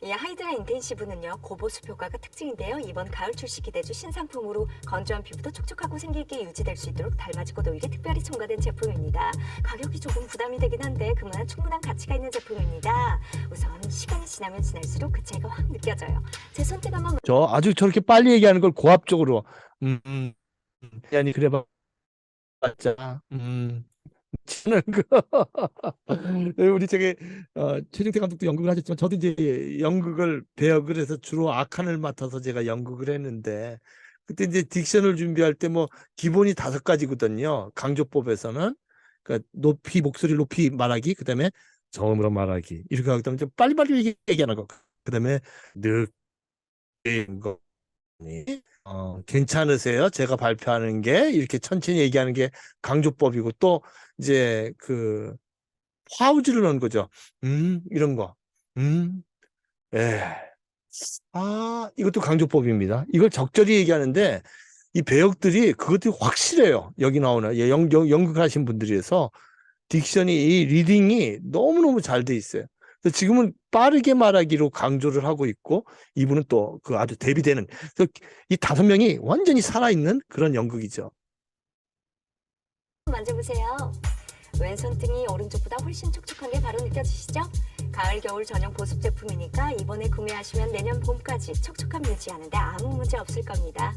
이 하이드라 인텐시브는요 고보습 효과가 특징인데요. 이번 가을 출시 기대주 신상품으로 건조한 피부도 촉촉하고 생기있게 유지될 수 있도록 달맞이고 오일이 특별히 첨가된 제품입니다. 가격이 조금 부담이 되긴 한데 그만한 충분한 가치가 있는 제품입니다. 우선 시간이 지나면 지날수록 그 차이가 확 느껴져요. 제 손등 한번 아주 저렇게 빨리 얘기하는 걸 고압적으로 아니 그래봤자 저는 우리 최정태 감독도 연극을 하셨지만 저도 이제 연극을 배역을 해서 주로 악한을 맡아서 제가 연극을 했는데 그때 이제 딕션을 준비할 때 뭐 기본이 5가지거든요. 강조법에서는 그러니까 목소리 높이 말하기, 그다음에 저음으로 말하기 이렇게 하기 때문에 좀 빨리빨리 얘기하는 거, 그다음에 느낀 거. 괜찮으세요? 제가 발표하는 게 이렇게 천천히 얘기하는 게 강조법이고 또 이제 파우즈를 넣는 거죠. 이런 거. 이것도 강조법입니다. 이걸 적절히 얘기하는데 이 배역들이 그것들이 확실해요. 여기 나오는 연극하신 분들이 해서 딕션이, 이 리딩이 너무너무 잘 돼 있어요. 그래서 지금은 빠르게 말하기로 강조를 하고 있고, 이분은 또 그 아주 대비되는, 그래서 이 5명이 완전히 살아있는 그런 연극이죠. 만져보세요. 왼손등이 오른쪽보다 훨씬 촉촉한 게 바로 느껴지시죠? 가을 겨울 전용 보습 제품이니까 이번에 구매하시면 내년 봄까지 촉촉함 유지하는데 아무 문제 없을 겁니다.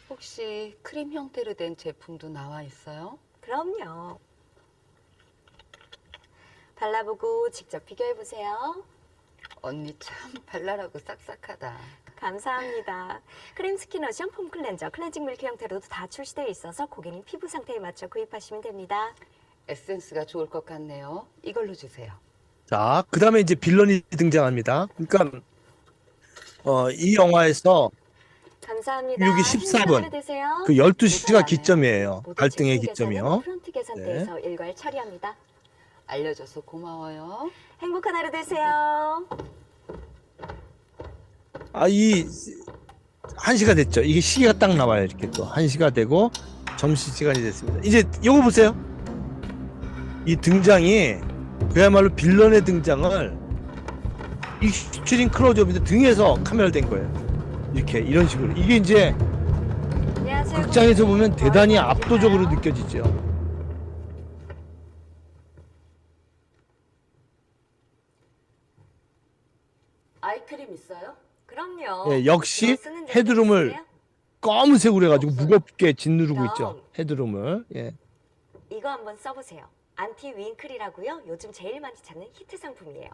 혹시 크림 형태로 된 제품도 나와 있어요? 그럼요. 발라보고 직접 비교해보세요. 언니 참 발랄하고 싹싹하다. 감사합니다. 크림 스킨로션, 폼 클렌저, 클렌징 밀크 형태로도 다 출시되어 있어서 고객님 피부 상태에 맞춰 구입하시면 됩니다. 에센스가 좋을 것 같네요. 이걸로 주세요. 자, 그 다음에 이제 빌런이 등장합니다. 그러니까, 이 영화에서 감사합니다. 여기 14분, 하루 되세요. 그 12시가 모두 기점이에요. 모두 갈등의 제품 기점이요. 계산은 프론트 계산대에서 일괄 처리합니다. 알려줘서 고마워요. 행복한 하루 되세요. 아, 1시가 됐죠. 이게 시계가 딱 나와요. 이렇게 또 1시가 되고 점심시간이 됐습니다. 이제 요거 보세요. 이 등장이 그야말로 빌런의 등장을 익스트림 클로즈업인데 등에서 카메라를 댄 거예요. 이렇게 이런 식으로. 이게 이제 안녕하세요. 극장에서 보면 대단히 어디로 압도적으로 가실까요? 느껴지죠. 아이크림 있어요? 그럼요. 예, 역시 그거 쓰는 헤드룸을 있으세요? 검은색으로 해가지고 없어요. 무겁게 짓누르고 있죠. 그럼. 헤드룸을. 예. 이거 한번 써보세요. 안티 윙클이라고요. 요즘 제일 많이 찾는 히트 상품이에요.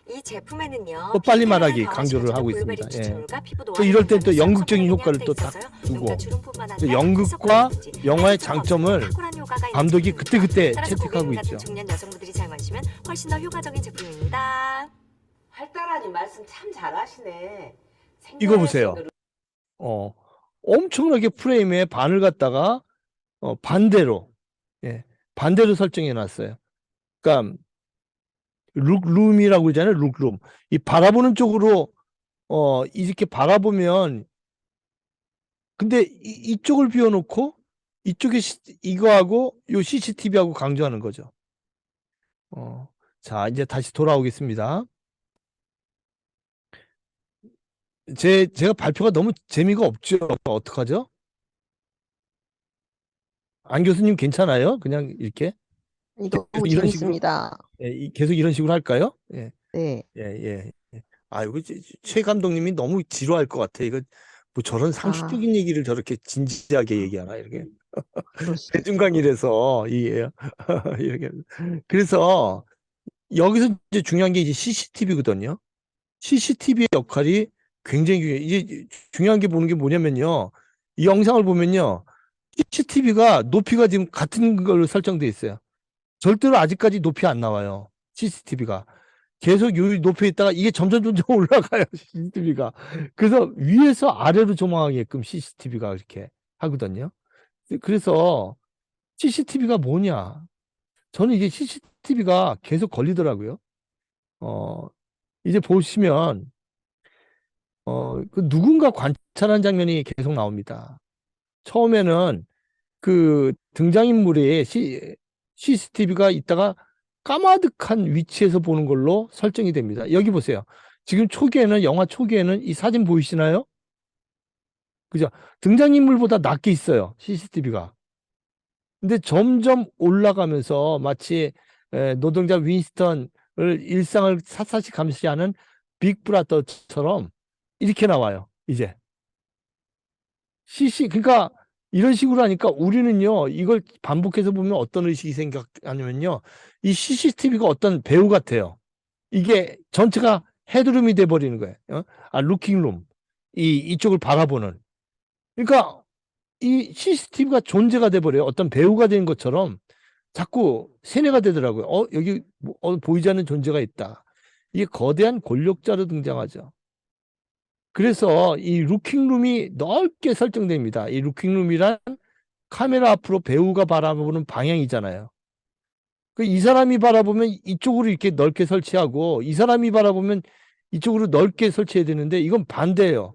이 제품에는요. 또 빨리 피부를 말하기 강화시켜주는 강조를 하고 블루베리 있습니다. 예. 추출물과 피부 또 노화를 이럴 땐 또 막는 연극적인 섞어내는 효과를 약도 또 딱 있어서요. 주고, 눈가 주름뿐만 또 아니라 연극과 흑석거리든지 영화의 혈흔 장점을 탁월한 효과가 있는 감독이 제품입니다. 그때그때 따라서 채택하고 고객님 같은 있죠. 중년 여성분들이 사용하시면 훨씬 더 효과적인 제품입니다. 활달하니 말씀 참 잘하시네. 이거 보세요. 엄청나게 프레임에 반을 갖다가 반대로, 예, 반대로 설정해 놨어요. 그러니까 룩룸이라고 그러잖아요. 룩룸. 이 바라보는 쪽으로 이렇게 바라보면, 근데 이쪽을 비워놓고 이쪽에 이거하고 요 CCTV하고 강조하는 거죠. 자, 이제 다시 돌아오겠습니다. 제가 발표가 너무 재미가 없죠. 어떡하죠? 안 교수님 괜찮아요? 그냥 이렇게? 너무 계속 이런 식으로, 재밌습니다. 예, 계속 이런 식으로 할까요? 예, 네. 예. 아, 이거 최 감독님이 너무 지루할 것 같아. 이거 뭐 저런 상식적인 얘기를 저렇게 진지하게 얘기하나, 이렇게. 그럴 수도 있죠. 대중강의라서, 이렇게. 그래서 여기서 이제 중요한 게 이제 CCTV거든요. CCTV의 역할이 굉장히 이제 중요한 게 보는 게 뭐냐면요. 이 영상을 보면요. CCTV가 높이가 지금 같은 걸로 설정돼 있어요. 절대로 아직까지 높이 안 나와요. CCTV가. 계속 요 높이에 있다가 이게 점점 올라가요. CCTV가. 그래서 위에서 아래로 조망하게끔 CCTV가 이렇게 하거든요. 그래서 CCTV가 뭐냐? 저는 이게 CCTV가 계속 걸리더라고요. 이제 보시면 그 누군가 관찰한 장면이 계속 나옵니다. 처음에는 그 등장인물이 CCTV가 있다가 까마득한 위치에서 보는 걸로 설정이 됩니다. 여기 보세요. 지금 초기에는, 영화 초기에는 이 사진 보이시나요? 그죠? 등장인물보다 낮게 있어요. CCTV가. 근데 점점 올라가면서 마치 노동자 윈스턴을 일상을 샅샅이 감시하는 빅브라더처럼 이렇게 나와요. 이제. 그러니까 이런 식으로 하니까 우리는요, 이걸 반복해서 보면 어떤 의식이 생각하냐면요, 이 CCTV가 어떤 배우 같아요. 이게 전체가 헤드룸이 돼버리는 거예요. 루킹룸. 이쪽을 바라보는. 그러니까 이 CCTV가 존재가 돼버려요. 어떤 배우가 된 것처럼 자꾸 세뇌가 되더라고요. 여기 보이지 않는 존재가 있다. 이게 거대한 권력자로 등장하죠. 그래서 이 루킹룸이 넓게 설정됩니다. 이 루킹룸이란 카메라 앞으로 배우가 바라보는 방향이잖아요. 이 사람이 바라보면 이쪽으로 이렇게 넓게 설치하고, 이 사람이 바라보면 이쪽으로 넓게 설치해야 되는데, 이건 반대예요.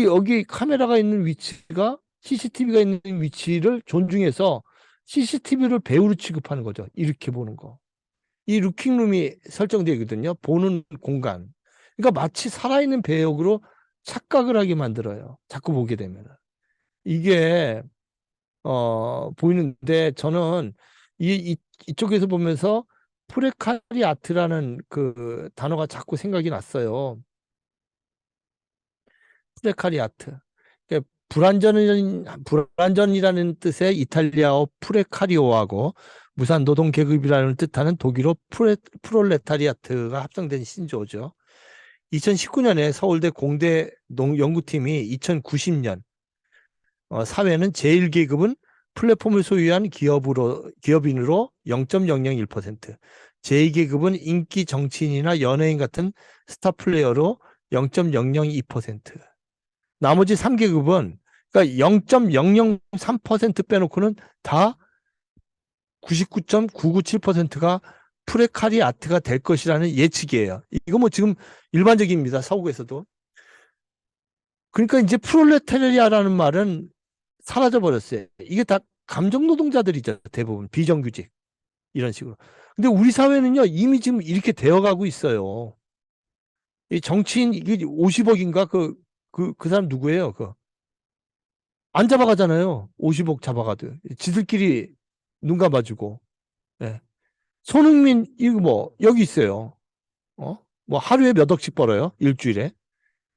여기 카메라가 있는 위치가 CCTV가 있는 위치를 존중해서 CCTV를 배우로 취급하는 거죠. 이렇게 보는 거. 이 루킹룸이 설정되거든요. 보는 공간. 그러니까 마치 살아있는 배역으로 착각을 하게 만들어요. 자꾸 보게 되면. 이게 보이는데 저는 이쪽에서 보면서 프레카리 아트라는 그 단어가 자꾸 생각이 났어요. 프레카리 아트. 그러니까 불안전이라는 뜻의 이탈리아어 프레카리오하고 무산 노동 계급이라는 뜻하는 독일어 프롤레타리아트가 합성된 신조어죠. 2019년에 서울대 공대 연구팀이 2090년 사회는 제1계급은 플랫폼을 소유한 기업인으로 0.001%, 제2계급은 인기 정치인이나 연예인 같은 스타 플레이어로 0.002%, 나머지 3계급은 그러니까 0.003% 빼놓고는 다 99.997%가 프레카리 아트가 될 것이라는 예측이에요. 이거 뭐 지금 일반적입니다. 서구에서도. 그러니까 이제 프롤레타리아라는 말은 사라져 버렸어요. 이게 다 감정 노동자들이죠. 대부분 비정규직 이런 식으로. 근데 우리 사회는요 이미 지금 이렇게 되어가고 있어요. 이 정치인 이게 50억인가 그 사람 누구예요? 안 잡아가잖아요. 50억 잡아가도 지들끼리 눈 감아주고. 예. 손흥민 이거 뭐 여기 있어요. 뭐 하루에 몇 억씩 벌어요. 일주일에.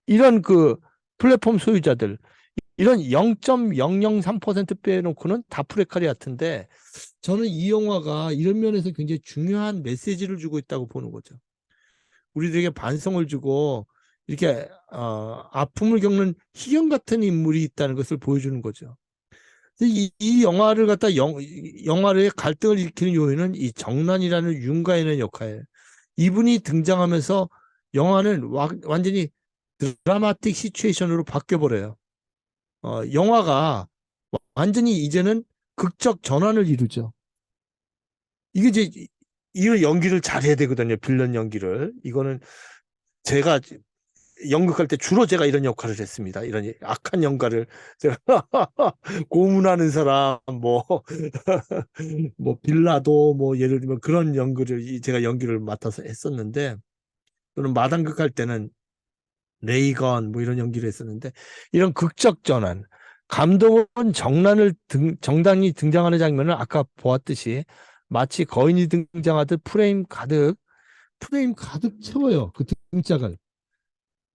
이런 그 플랫폼 소유자들 이런 0.003% 빼놓고는 다 프레카리 같은데 저는 이 영화가 이런 면에서 굉장히 중요한 메시지를 주고 있다고 보는 거죠. 우리들에게 반성을 주고 이렇게 아픔을 겪는 희경 같은 인물이 있다는 것을 보여주는 거죠. 이 영화를 갖다 영화의 갈등을 일으키는 요인은 이 정란이라는 윤가인의 역할. 이분이 등장하면서 영화는 완전히 드라마틱 시츄에이션으로 바뀌어버려요. 영화가 완전히 이제는 극적 전환을 이루죠. 이게 이제 이걸 연기를 잘해야 되거든요. 빌런 연기를. 이거는 제가 연극할 때 주로 제가 이런 역할을 했습니다. 이런 악한 영가를 제가 고문하는 사람 뭐 빌라도 뭐 예를 들면 그런 연기를 제가 연기를 맡아서 했었는데 또는 마당극 할 때는 레이건 뭐 이런 연기를 했었는데 이런 극적 전환 감독은 정당이 등장하는 장면을 아까 보았듯이 마치 거인이 등장하듯 프레임 가득 채워요. 그 등짝을.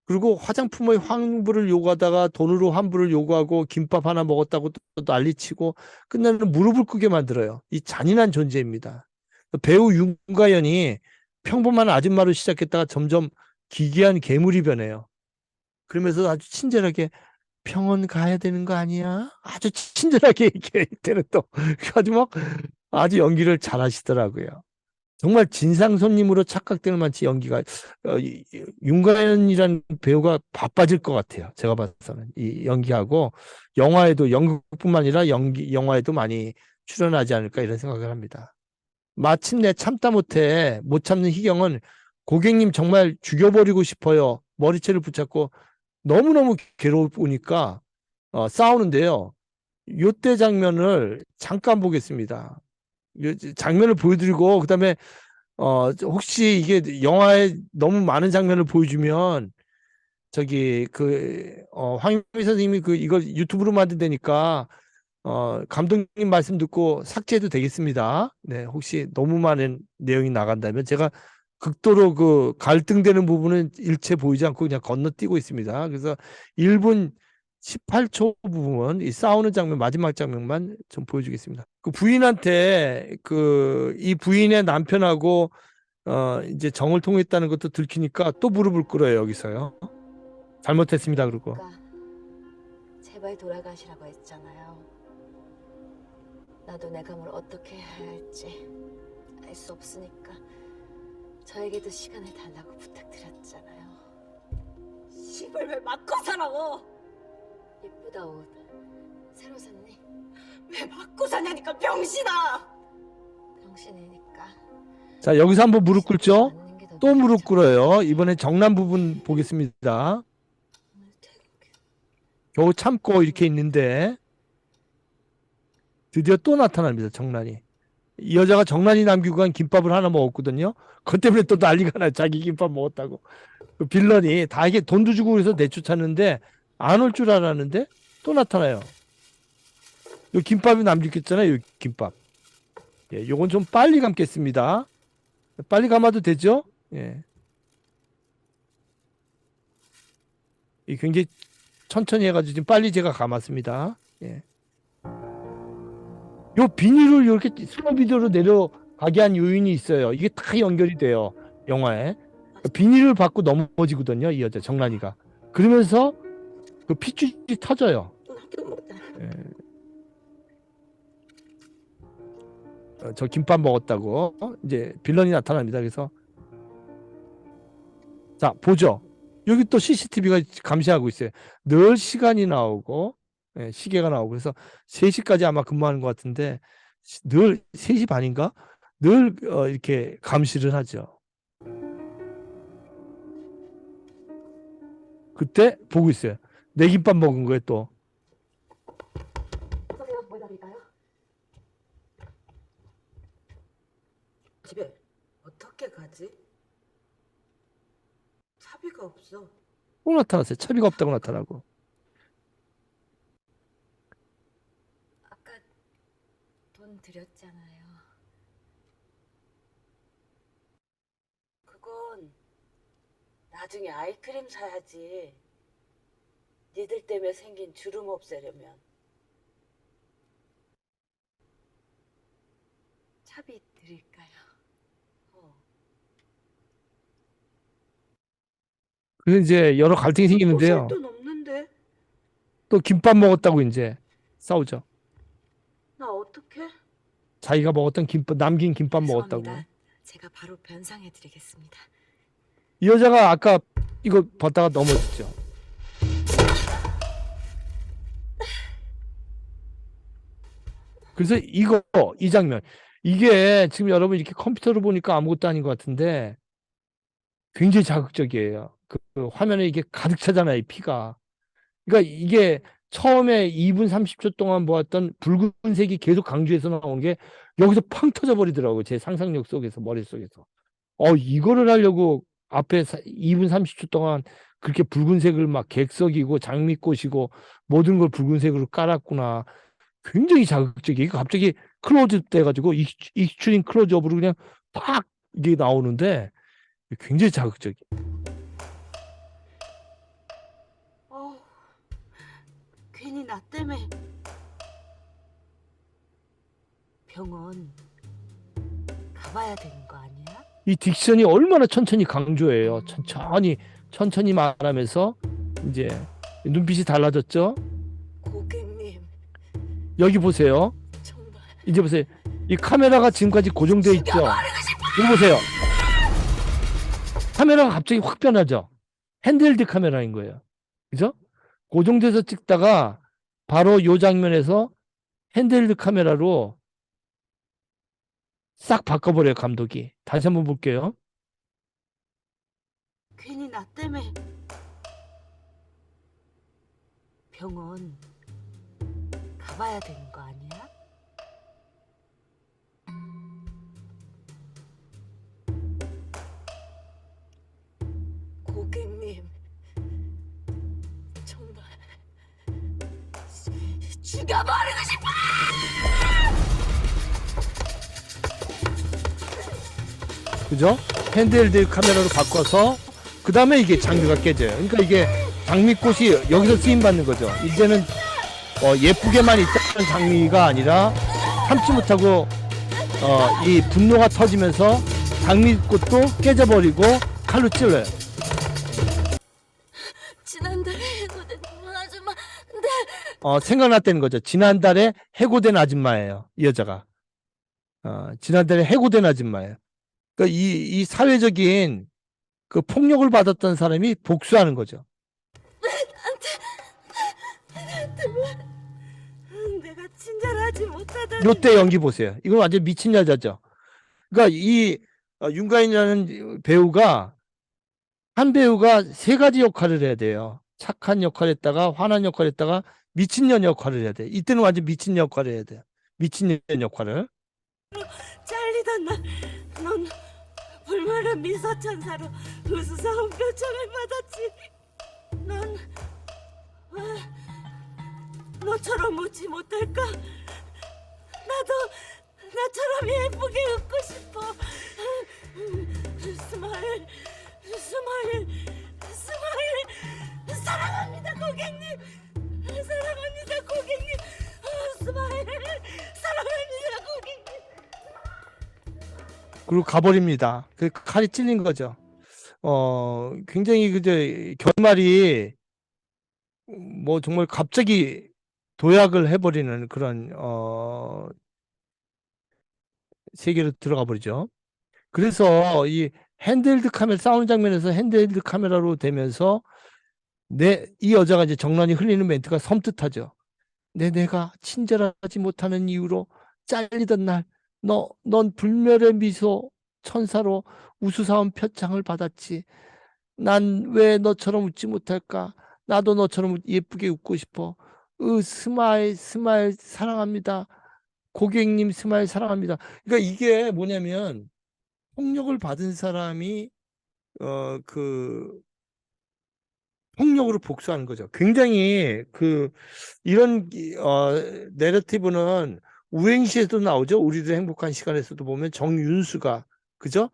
그리고 화장품의 환불을 요구하다가 돈으로 환불을 요구하고 김밥 하나 먹었다고 또 난리치고 끝내는 무릎을 꿇게 만들어요. 이 잔인한 존재입니다. 배우 윤가연이 평범한 아줌마로 시작했다가 점점 기괴한 괴물이 변해요. 그러면서 아주 친절하게 병원 가야 되는 거 아니야? 아주 친절하게 얘기할 때는 또 아주 연기를 잘 하시더라고요. 정말 진상 손님으로 착각될 만치 연기가 윤가연이라는 배우가 바빠질 것 같아요. 제가 봐서는 이 연기하고 영화에도 연극뿐만 아니라 영화에도 많이 출연하지 않을까 이런 생각을 합니다. 마침내 참다 못해 못 참는 희경은 고객님 정말 죽여버리고 싶어요. 머리채를 붙잡고 너무너무 괴로우니까 싸우는데요. 요때 장면을 잠깐 보겠습니다. 장면을 보여드리고 그다음에 혹시 이게 영화에 너무 많은 장면을 보여주면 저기 황유미 선생님이 이걸 유튜브로 만든다니까 감독님 말씀 듣고 삭제해도 되겠습니다. 네, 혹시 너무 많은 내용이 나간다면 제가 극도로 갈등되는 부분은 일체 보이지 않고 그냥 건너뛰고 있습니다. 그래서 1분 18초 부분, 이 싸우는 장면, 마지막 장면만 좀 보여주겠습니다. 그 부인한테 이 부인의 남편하고 이제 정을 통했다는 것도 들키니까 또 무릎을 꿇어요, 여기서요. 잘못했습니다, 그러고. 제발 돌아가시라고 했잖아요. 나도 내가 뭘 어떻게 해야 할지 알 수 없으니까 저에게도 시간을 달라고 부탁드렸잖아요. 시발 왜 맞고 살아? 예쁘다 옷. 새로 샀니? 왜 맞고 사냐니까 병신아! 병신이니까. 자, 여기서 한번 무릎 꿇죠? 맞는 게더 또 무릎 낫잖아. 꿇어요. 이번엔 정남 부분 보겠습니다. 오늘 퇴근길. 겨우 참고 이렇게 있는데 드디어 또 나타납니다. 정란이. 이 여자가 정란이 남기고 간 김밥을 하나 먹었거든요. 그것 때문에 또 난리가 나요. 자기 김밥 먹었다고. 그 빌런이 다 이게 돈도 주고 그래서 내쫓았는데 안 올 줄 알았는데 또 나타나요. 요 김밥이 남겼잖아요. 요 김밥. 예, 요건 좀 빨리 감겠습니다. 빨리 감아도 되죠? 예. 이 굉장히 천천히 해가지고 지금 빨리 제가 감았습니다. 예. 요 비닐을 이렇게 슬로 비디오로 내려가게 한 요인이 있어요. 이게 다 연결이 돼요. 영화에. 비닐을 받고 넘어지거든요. 이 여자 정란이가. 그러면서 그 핏줄이 터져요. 예. 저 김밥 먹었다고 이제 빌런이 나타납니다. 그래서 자 보죠. 여기 또 CCTV가 감시하고 있어요. 늘 시간이 나오고 예, 시계가 나오고 그래서 3시까지 아마 근무하는 것 같은데 늘 3시 반인가? 늘 이렇게 감시를 하죠. 그때 보고 있어요. 내 김밥 먹은 거예요 또. 어서세요. 뭘 드릴까요? 집에 어떻게 가지? 차비가 없어. 꼭 나타났어요. 차비가 없다고 나타나고. 아까 돈 드렸잖아요. 그건 나중에 아이크림 사야지. 니들 때문에 생긴 주름 없애려면. 차비 드릴까요? 그래서 이제 여러 갈등이 생기는데요. 돈 없는데 또 김밥 먹었다고 이제 싸우죠. 나 어떡해? 자기가 먹었던 김밥, 남긴 김밥 먹었다고. 제가 바로 변상해 드리겠습니다. 이 여자가 아까 이거 벗다가 넘어졌죠. 그래서 이 장면. 이게 지금 여러분 이렇게 컴퓨터로 보니까 아무것도 아닌 것 같은데 굉장히 자극적이에요. 그 화면에 이게 가득 차잖아요, 이 피가. 그러니까 이게 처음에 2분 30초 동안 보았던 붉은색이 계속 강조해서 나온 게 여기서 팡 터져 버리더라고요. 제 상상력 속에서, 머릿속에서. 이거를 하려고 앞에 2분 30초 동안 그렇게 붉은색을 막 객석이고 장미꽃이고 모든 걸 붉은색으로 깔았구나. 굉장히 자극적이에요. 갑자기 클로즈업 돼가지고 익스트림 클로즈업으로 그냥 팍 이게 나오는데 굉장히 자극적이에요. 괜히 나 때문에 병원 가봐야 되는 거 아니야? 이 딕션이 얼마나 천천히 강조해요. 천천히 말하면서 이제 눈빛이 달라졌죠. 고객님 여기 보세요. 정말 이제 보세요. 이 카메라가 지금까지 고정돼 있죠. 이거 보세요. 카메라가 갑자기 확 변하죠. 핸드헬드 카메라인 거예요. 그죠? 고정돼서 찍다가 바로 요 장면에서 핸드헬드 카메라로 싹 바꿔버려요, 감독이. 다시 한번 볼게요. 괜히 나 때문에 병원 가봐야 되는 거 아니야? 고객님 정말 죽여버리고 싶어! 그죠? 핸드헬드 카메라로 바꿔서 그 다음에 이게 장미가 깨져요. 그러니까 이게 장미꽃이 여기서 쓰임받는 거죠. 이제는 예쁘게만 있다는 장미가 아니라 참지 못하고 이 분노가 터지면서 장미꽃도 깨져버리고 칼로 찔러요. 지난달에 해고된 아줌마 생각났다는 거죠. 지난달에 해고된 아줌마예요. 이 여자가. 지난달에 해고된 아줌마예요. 그러니까 이 사회적인 그 폭력을 받았던 사람이 복수하는 거죠. 내가 친절하지 못하다니. 요때 연기 보세요. 이건 완전 미친 여자죠. 그러니까 이 윤가인이라는 배우가 한 배우가 3가지 역할을 해야 돼요. 착한 역할 했다가 화난 역할 했다가 미친년 역할을 해야 돼. 이때는 완전 미친 역할을 해야 돼요. 미친년 역할을. 잘리던 날, 넌 불멸의 미소천사로 우수사원 표창을 받았지. 넌 왜 너처럼 웃지 못할까? 나도 나처럼 예쁘게 웃고 싶어. 스마일, 스마일, 스마일. 사랑합니다, 고객님. 사랑합니다, 고객님. 스마일, 사랑합니다, 고객님. 그리고 가버립니다. 그 칼이 찔린 거죠. 굉장히 그저 결말이 뭐 정말 갑자기 도약을 해버리는 그런 세계로 들어가 버리죠. 그래서 이 핸드헬드 카메라 싸우는 장면에서 핸드헬드 카메라로 되면서 이 여자가 이제 정란이 흘리는 멘트가 섬뜩하죠. 내가 친절하지 못하는 이유로 잘리던 날, 넌 불멸의 미소 천사로 우수사원 표창을 받았지. 난 왜 너처럼 웃지 못할까? 나도 너처럼 예쁘게 웃고 싶어. 스마일, 스마일 사랑합니다. 고객님 스마일 사랑합니다. 그러니까 이게 뭐냐면 폭력을 받은 사람이 폭력으로 복수하는 거죠. 굉장히 이런 내러티브는 우행시에도 나오죠. 우리들 행복한 시간에서도 보면 정윤수가 그죠?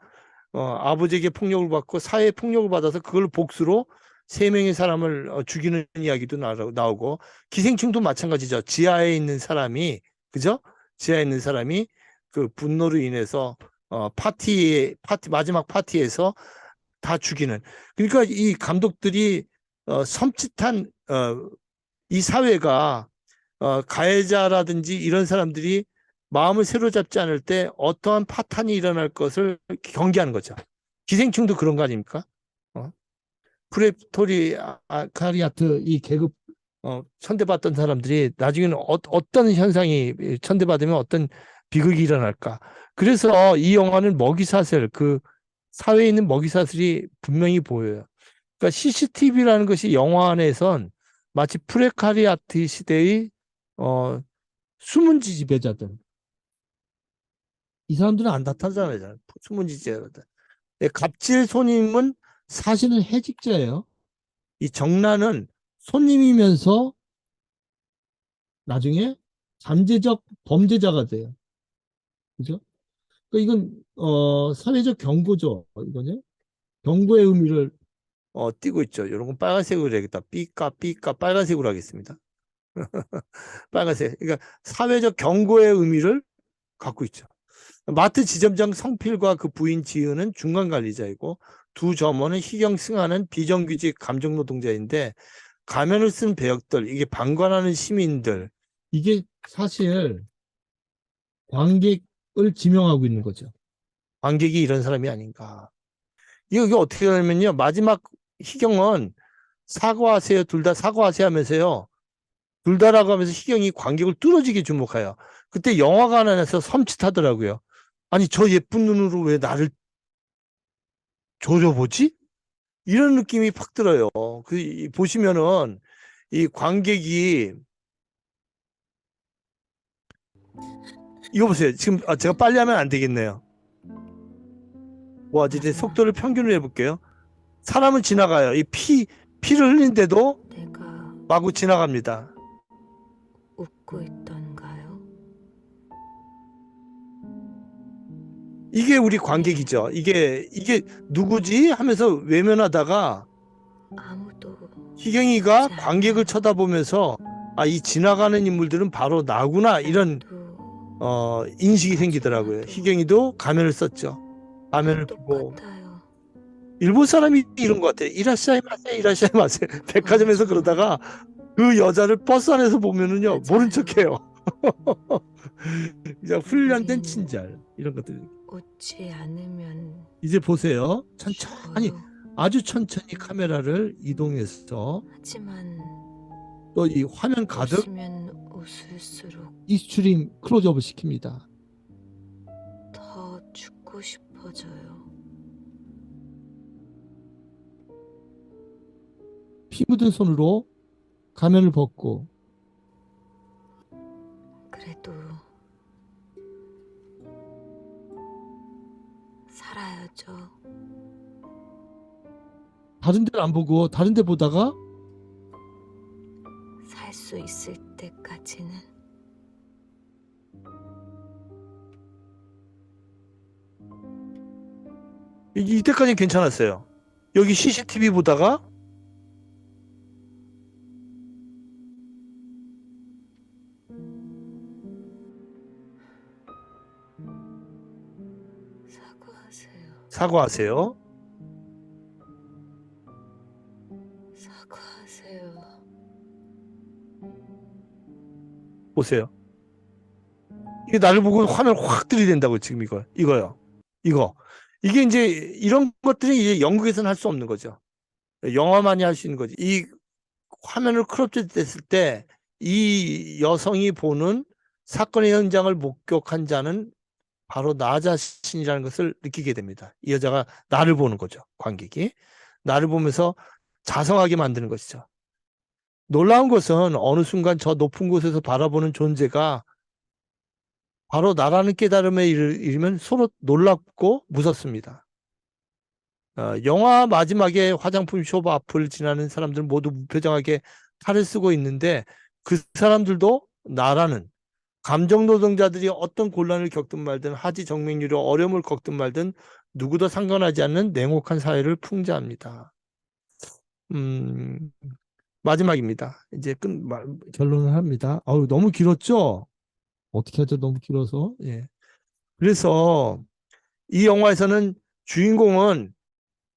아버지에게 폭력을 받고 사회에 폭력을 받아서 그걸 복수로 세 명의 사람을 죽이는 이야기도 나오고 기생충도 마찬가지죠. 지하에 있는 사람이 그죠? 지하에 있는 사람이 그 분노로 인해서 마지막 파티에서 다 죽이는. 그러니까 이 감독들이 섬찟한 이 사회가 가해자라든지 이런 사람들이 마음을 새로잡지 않을 때 어떠한 파탄이 일어날 것을 경계하는 거죠. 기생충도 그런 거 아닙니까? 프레토리 아카리아트 이 계급 천대받던 사람들이 나중에는 어떤 현상이 천대받으면 어떤 비극이 일어날까. 그래서 이 영화는 먹이사슬, 그 사회에 있는 먹이사슬이 분명히 보여요. 그러니까 CCTV라는 것이 영화 안에선 마치 프레카리아트 시대의 숨은 지배자들. 이 사람들은 안 나타나잖아요. 숨은 지배자들. 갑질 손님은 사실은 해직자예요. 이 정란은 손님이면서 나중에 잠재적 범죄자가 돼요. 그죠? 그러니까 이건 사회적 경고죠. 이거는 경고의 의미를 띄고 있죠. 이런 건 빨간색으로 해야겠다. 삐까 빨간색으로 하겠습니다. 빨간색. 그러니까 사회적 경고의 의미를 갖고 있죠. 마트 지점장 성필과 그 부인 지은은 중간 관리자이고 두 점원은 희경 승하는 비정규직 감정 노동자인데 가면을 쓴 배역들, 이게 방관하는 시민들, 이게 사실 관객을 지명하고 있는 거죠. 관객이 이런 사람이 아닌가. 이게 어떻게 되냐면요. 마지막 희경은 사과하세요. 둘 다 사과하세요 하면서요. 둘 다라고 하면서 희경이 관객을 뚫어지게 주목해요. 그때 영화관 안에서 섬찟하더라고요. 아니 저 예쁜 눈으로 왜 나를 조져보지? 이런 느낌이 팍 들어요. 보시면은 이 관객이 이거 보세요. 지금 제가 빨리 하면 안 되겠네요. 이제 속도를 평균으로 해볼게요. 사람은 지나가요. 이 피를 흘린데도 내가 마구 지나갑니다. 웃고 있던가요? 이게 우리 관객이죠. 이게 누구지? 하면서 외면하다가 아무도 희경이가 관객을 쳐다보면서 이 지나가는 인물들은 바로 나구나 이런 인식이 생기더라고요. 희경이도 가면을 썼죠. 가면을 보고 똑같아요. 일본 사람이 이런 것 같아요. 이라시아이 마세. 백화점에서 그러다가 그 여자를 버스 안에서 보면은요 맞아요. 모른 척해요. 그냥 훈련된 친절 이런 것들. 웃지 않으면 이제 보세요. 천천히 죽어요. 아주 천천히 카메라를 이동해서 하지만 또 이 화면 가득 웃으면 웃을수록 익스트림 클로즈업을 시킵니다. 더 죽고 싶어져요. 피 묻은 손으로 가면을 벗고 그래도 싶죠. 다른 데를 안 보고 다른 데 보다가 살 수 있을 때까지는. 이때까지는 괜찮았어요. 여기 CCTV 보다가 사과하세요. 사과하세요. 사과하세요. 보세요. 이게 나를 보고 화면 확 들이댄다고 지금 이거요. 이게 이제 이런 것들이 이제 영국에서는 할 수 없는 거죠. 영화만이 할 수 있는 거지. 이 화면을 크롭 됐을 때 이 여성이 보는 사건의 현장을 목격한 자는 바로 나 자신이라는 것을 느끼게 됩니다. 이 여자가 나를 보는 거죠. 관객이. 나를 보면서 자성하게 만드는 것이죠. 놀라운 것은 어느 순간 저 높은 곳에서 바라보는 존재가 바로 나라는 깨달음에 이르면 서로 놀랍고 무섭습니다. 영화 마지막에 화장품 숍 앞을 지나는 사람들 모두 무표정하게 칼을 쓰고 있는데 그 사람들도 나라는 감정 노동자들이 어떤 곤란을 겪든 말든 하지 정맥류로 어려움을 겪든 말든 누구도 상관하지 않는 냉혹한 사회를 풍자합니다. 마지막입니다. 이제 결론을 합니다. 아우, 너무 길었죠? 어떻게 하죠? 너무 길어서. 예. 그래서 이 영화에서는 주인공은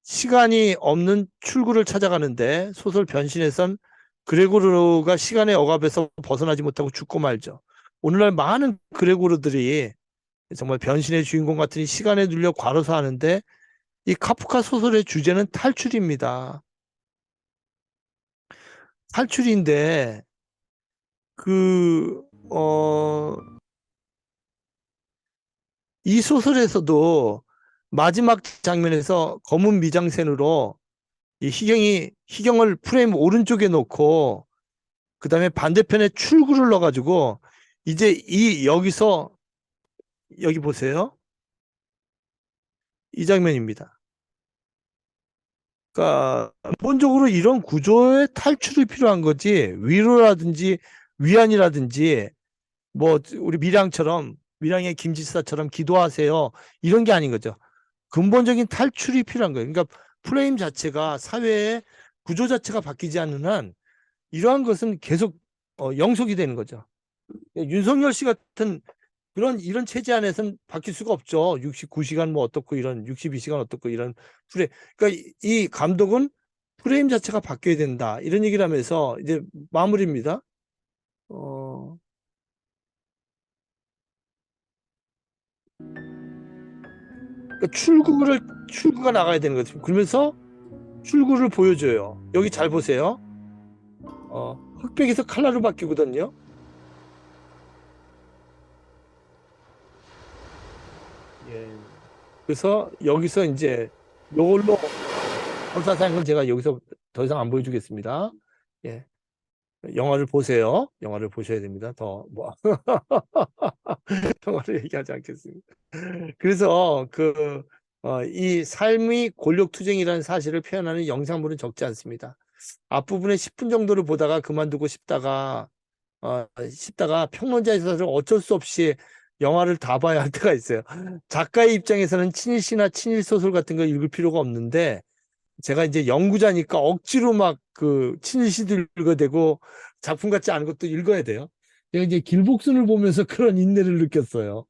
시간이 없는 출구를 찾아가는데 소설 변신에선 그레고르가 시간의 억압에서 벗어나지 못하고 죽고 말죠. 오늘날 많은 그레고르들이 정말 변신의 주인공 같으니 시간에 눌려 과로사하는데 이 카프카 소설의 주제는 탈출입니다. 탈출인데 이 소설에서도 마지막 장면에서 검은 미장센으로 이 희경을 프레임 오른쪽에 놓고 그 다음에 반대편에 출구를 넣어가지고 이제 여기서 여기 보세요. 이 장면입니다. 그러니까 근본적으로 이런 구조의 탈출이 필요한 거지 위로라든지 위안이라든지 뭐 우리 밀양의 김지사처럼 기도하세요 이런 게 아닌 거죠. 근본적인 탈출이 필요한 거예요. 그러니까 프레임 자체가 사회의 구조 자체가 바뀌지 않는 한 이러한 것은 계속 영속이 되는 거죠. 윤석열 씨 같은 이런 체제 안에서는 바뀔 수가 없죠. 69시간 뭐 어떻고 이런 62시간 어떻고 이런 그러니까 이 감독은 프레임 자체가 바뀌어야 된다 이런 얘기를 하면서 이제 마무리입니다. 그러니까 출구가 나가야 되는 거죠. 그러면서 출구를 보여줘요. 여기 잘 보세요. 흑백에서 칼라로 바뀌거든요. 예. 그래서 여기서 이제 이걸로 설사사는 제가 여기서 더 이상 안 보여주겠습니다. 예. 영화를 보세요. 영화를 보셔야 됩니다. 더 뭐 영화를 얘기하지 않겠습니다. 그래서 이 삶이 권력투쟁이라는 사실을 표현하는 영상물은 적지 않습니다. 앞부분에 10분 정도를 보다가 그만두고 싶다가 평론자에서 어쩔 수 없이 영화를 다 봐야 할 때가 있어요. 작가의 입장에서는 친일시나 친일소설 같은 거 읽을 필요가 없는데 제가 이제 연구자니까 억지로 막 친일시도 읽어야 되고 작품 같지 않은 것도 읽어야 돼요. 제가 이제 길복순을 보면서 그런 인내를 느꼈어요.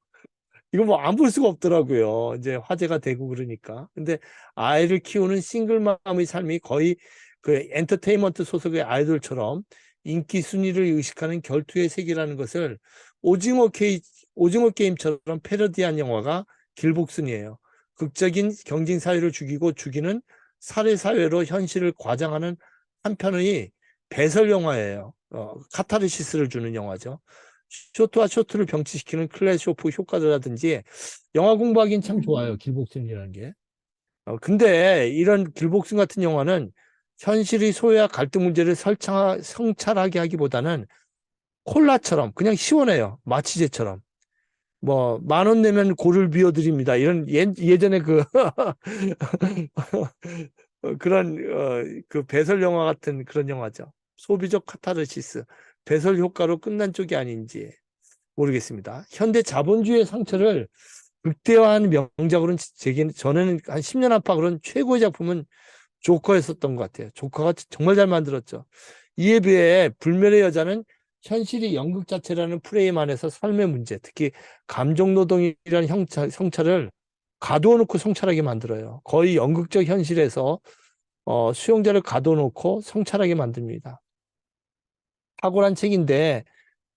이거 뭐 안 볼 수가 없더라고요. 이제 화제가 되고 그러니까. 근데 아이를 키우는 싱글맘의 삶이 거의 엔터테인먼트 소속의 아이돌처럼 인기 순위를 의식하는 결투의 세계라는 것을 오징어 게임처럼 패러디한 영화가 길복순이에요. 극적인 경쟁 사회를 죽이는 살해 사회로 현실을 과장하는 한편의 배설 영화예요. 카타르시스를 주는 영화죠. 쇼트와 쇼트를 병치시키는 클래시오프 효과라든지 영화 공부하기는 참 좋아요. 길복순이라는 게. 근데 이런 길복순 같은 영화는 현실의 소외와 갈등 문제를 성찰하게 하기보다는 콜라처럼 그냥 시원해요. 마취제처럼. 뭐, 10,000원 내면 고를 비워드립니다. 이런 예전에 그, 그런, 그 배설 영화 같은 그런 영화죠. 소비적 카타르시스, 배설 효과로 끝난 쪽이 아닌지 모르겠습니다. 현대 자본주의의 상처를 극대화한 명작으로는 저는 한 10년 안팎 그런 최고의 작품은 조커였었던 것 같아요. 조커가 정말 잘 만들었죠. 이에 비해 불멸의 여자는 현실이 연극 자체라는 프레임 안에서 삶의 문제, 특히 감정노동이라는 성찰을 가두어 놓고 성찰하게 만들어요. 거의 연극적 현실에서 수용자를 가두어 놓고 성찰하게 만듭니다. 탁월한 책인데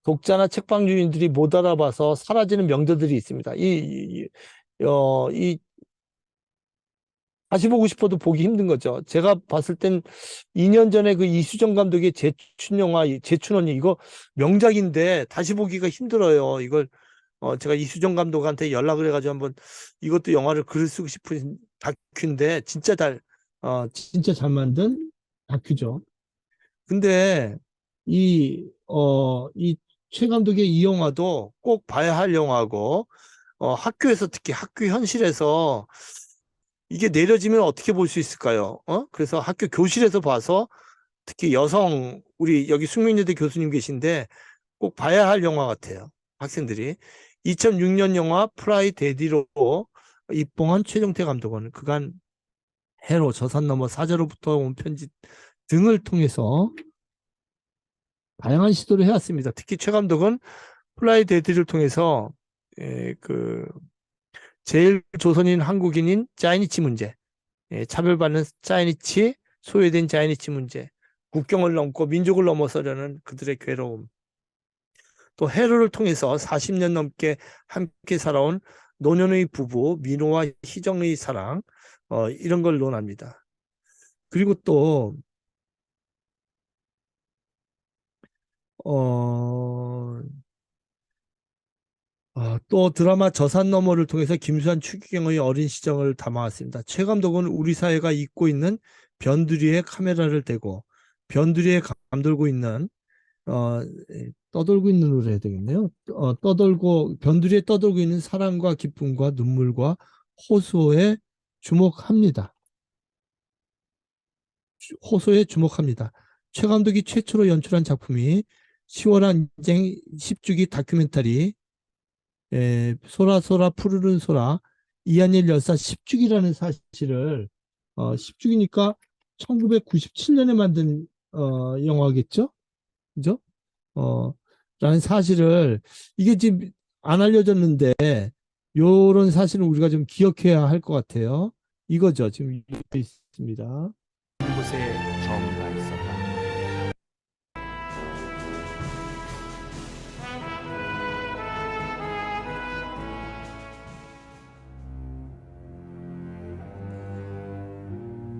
독자나 책방 주인들이 못 알아봐서 사라지는 명저들이 있습니다. 다시 보고 싶어도 보기 힘든 거죠. 제가 봤을 땐 2년 전에 그 이수정 감독의 제춘 영화, 제춘언니, 이거 명작인데 다시 보기가 힘들어요. 이걸, 제가 이수정 감독한테 연락을 해가지고 한번 이것도 영화를 글을 쓰고 싶은 다큐인데 진짜 잘 만든 다큐죠. 근데 이 최 감독의 이 영화도 꼭 봐야 할 영화고, 학교에서 특히 학교 현실에서 이게 내려지면 어떻게 볼 수 있을까요? 그래서 학교 교실에서 봐서 특히 우리 여기 숙명여대 교수님 계신데 꼭 봐야 할 영화 같아요. 학생들이. 2006년 영화 프라이 데디로 입봉한 최종태 감독은 그간 해로, 저산 너머, 사자로부터 온 편지 등을 통해서 다양한 시도를 해왔습니다. 특히 최 감독은 플라이 데디를 통해서 제일 조선인 한국인인 짜이니치 문제, 차별받는 짜이니치, 소외된 짜이니치 문제, 국경을 넘고 민족을 넘어서려는 그들의 괴로움, 또 해로를 통해서 40년 넘게 함께 살아온 노년의 부부 민호와 희정의 사랑, 이런 걸 논합니다. 그리고 또 드라마 저산 너머를 통해서 김수환 추기경의 어린 시절을 담아왔습니다. 최 감독은 우리 사회가 잊고 있는 변두리에 카메라를 대고 변두리에 감돌고 있는 떠돌고 있는으로 해야 되겠네요. 변두리에 떠돌고 있는 사랑과 기쁨과 눈물과 호소에 주목합니다. 최 감독이 최초로 연출한 작품이 10월한 인생 10주기 다큐멘터리 소라 푸르른 소라 이한일 열사 10주기라는 사실을 10주기니까 1997년에 만든 영화겠죠? 그죠? 라는 사실을 이게 지금 안 알려졌는데 요런 사실을 우리가 좀 기억해야 할 것 같아요. 이거죠. 지금 이렇게 있습니다. 이곳에 정의가 있었다.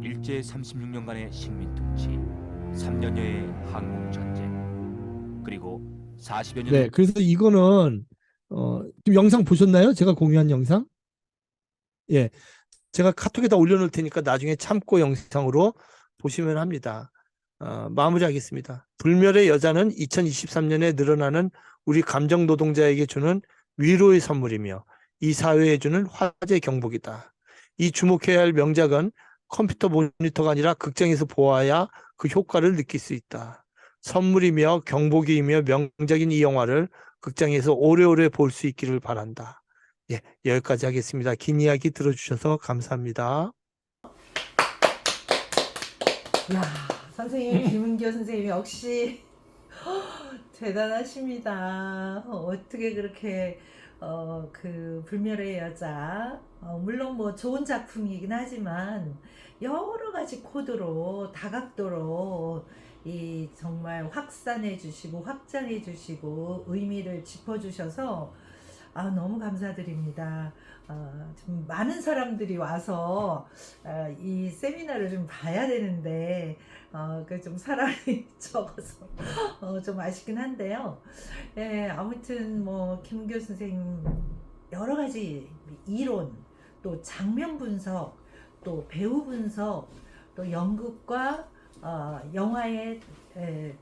일제 36년간의 식민 통치, 3년여의 한국 전쟁, 그리고 40여 년의 네, 그래서 이거는 지금 영상 보셨나요? 제가 공유한 영상? 예, 제가 카톡에다 올려놓을 테니까 나중에 참고 영상으로 보시면 합니다. 마무리하겠습니다. 불멸의 여자는 2023년에 늘어나는 우리 감정 노동자에게 주는 위로의 선물이며 이 사회에 주는 화제 경복이다. 이 주목해야 할 명작은 컴퓨터 모니터가 아니라 극장에서 보아야 그 효과를 느낄 수 있다. 선물이며 경복이며 명작인 이 영화를 극장에서 오래오래 볼 수 있기를 바란다. 예, 여기까지 하겠습니다. 긴 이야기 들어주셔서 감사합니다. 야, 선생님, 김은교 선생님 역시 대단하십니다. 어떻게 그렇게 그 불멸의 여자, 물론 뭐 좋은 작품이긴 하지만 여러 가지 코드로 다각도로 이 정말 확산해 주시고 확장해 주시고 의미를 짚어 주셔서 너무 감사드립니다. 좀 많은 사람들이 와서 이 세미나를 좀 봐야 되는데 좀 사람이 적어서 좀 아쉽긴 한데요. 예, 아무튼 뭐 김은교 선생님 여러 가지 이론, 또 장면 분석, 또 배우 분석, 또 연극과 영화의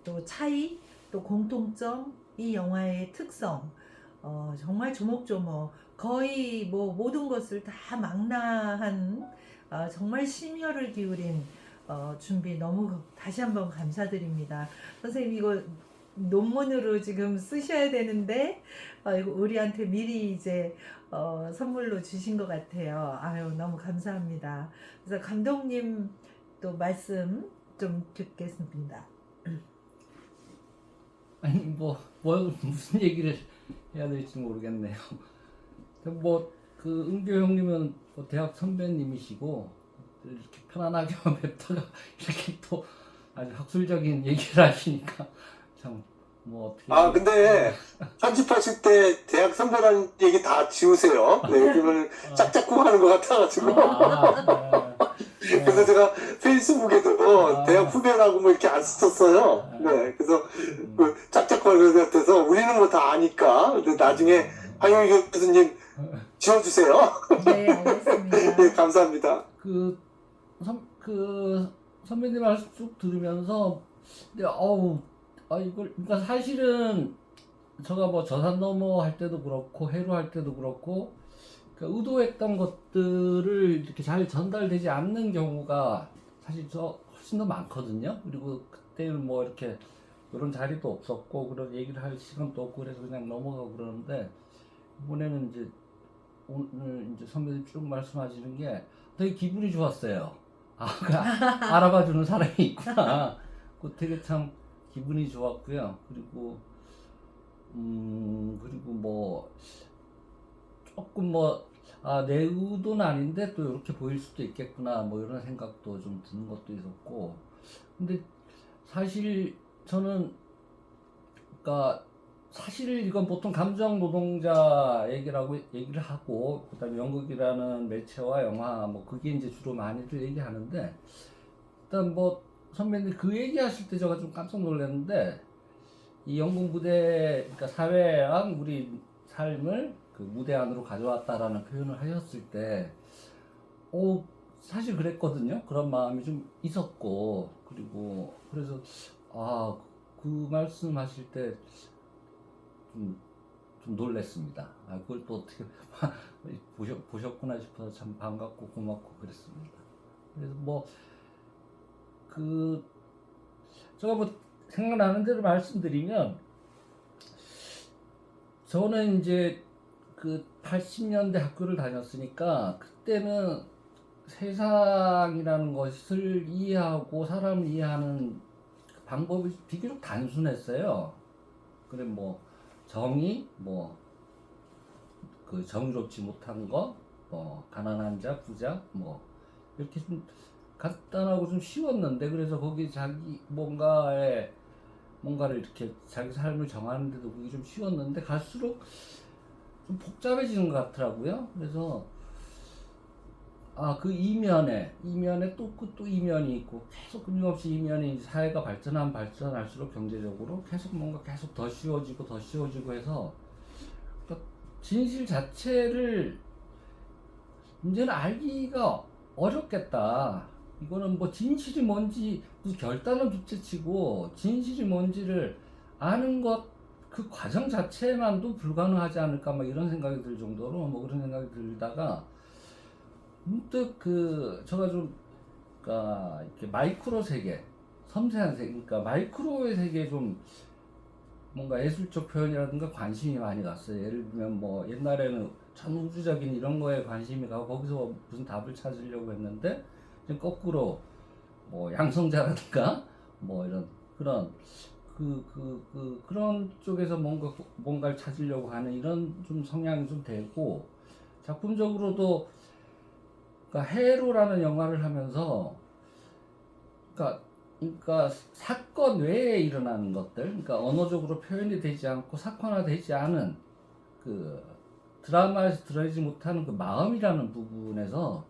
또 차이, 또 공통점, 이 영화의 특성, 정말 조목조목 거의 뭐 모든 것을 다 망라한 정말 심혈을 기울인 준비 너무 다시 한번 감사드립니다. 선생님 이거 논문으로 지금 쓰셔야 되는데 이거 우리한테 미리 이제 선물로 주신 것 같아요. 아유 너무 감사합니다. 그래서 감독님 또 말씀 좀 듣겠습니다. 아니 무슨 얘기를 해야 될지 모르겠네요. 그 은교 형님은 대학 선배님이시고 이렇게 편안하게만 뵙다가 이렇게 또 아주 학술적인 얘기를 하시니까 참 어떻게 근데 편집하실 때 대학 선배라는 얘기 다 지우세요. 네, 그러면 짝짝꿍 하는 것 같아가지고. 그래서 제가 페이스북에도 대학 후배라고 뭐 이렇게 안 썼어요. 네, 그래서 그 짝짝꿍 하는 것 같아서 우리는 뭐 다 아니까. 근데 나중에 황영희 교수님 지워주세요. 네 알겠습니다. 네, 감사합니다. 그 선배님 말씀 쭉 들으면서 근데 그러니까 사실은 제가 저산 너머 할 때도 그렇고 해로 할 때도 그렇고 그러니까 의도했던 것들을 이렇게 잘 전달되지 않는 경우가 사실 훨씬 더 많거든요. 그리고 그때는 이렇게 이런 자리도 없었고 그런 얘기를 할 시간도 없고 그래서 그냥 넘어가고 그러는데 이번에는 이제 오늘 이제 선배님 쭉 말씀하시는 게 되게 기분이 좋았어요. 알아봐주는 사람이 있구나. 그 되게 참 기분이 좋았고요. 그리고 조금 내 의도는 아닌데 또 이렇게 보일 수도 있겠구나 이런 생각도 좀 드는 것도 있었고 근데 사실 저는 사실 이건 보통 감정 노동자 얘기를 하고 그다음에 연극이라는 매체와 영화 그게 이제 주로 많이들 얘기하는데 일단 선배님 그 얘기하실 때 제가 좀 깜짝 놀랐는데 이 연극 무대 그러니까 사회랑 우리 삶을 그 무대 안으로 가져왔다라는 표현을 하셨을 때 사실 그랬거든요. 그런 마음이 좀 있었고 그리고 그래서 그 말씀하실 때 좀 놀랬습니다. 그걸 또 어떻게 보셨구나 싶어서 참 반갑고 고맙고 그랬습니다. 그래서 제가 생각나는 대로 말씀드리면 저는 이제 그 80년대 학교를 다녔으니까 그때는 세상이라는 것을 이해하고 사람을 이해하는 방법이 비교적 단순했어요. 그래 정의, 그 정의롭지 못한 거, 가난한 자, 부자, 이렇게 좀 간단하고 좀 쉬웠는데 그래서 거기 자기 뭔가를 이렇게 자기 삶을 정하는데도 그게 좀 쉬웠는데 갈수록 좀 복잡해지는 것 같더라고요. 그래서 그 이면에 또 이면이 있고 계속 끊임없이 이면이 사회가 발전할수록 경제적으로 계속 더 쉬워지고 해서 그러니까 진실 자체를 이제는 알기가 어렵겠다. 이거는 진실이 뭔지 무슨 결단은 둘째치고 진실이 뭔지를 아는 것 그 과정 자체만도 불가능하지 않을까 이런 생각이 들 정도로 그런 생각이 들다가 문득 제가 좀 이렇게 마이크로 세계, 섬세한 세계, 그러니까 마이크로의 세계에 좀 뭔가 예술적 표현이라든가 관심이 많이 갔어요. 예를 들면 옛날에는 전우주적인 이런 거에 관심이 가고 거기서 무슨 답을 찾으려고 했는데 이제 거꾸로 양성자라든가 이런 그런 쪽에서 뭔가를 찾으려고 하는 이런 좀 성향이 좀 되고 작품적으로도 해로라는 영화를 하면서 그러니까 사건 외에 일어나는 것들, 그러니까 언어적으로 표현이 되지 않고 사건화되지 않은 그 드라마에서 드러내지 못하는 그 마음이라는 부분에서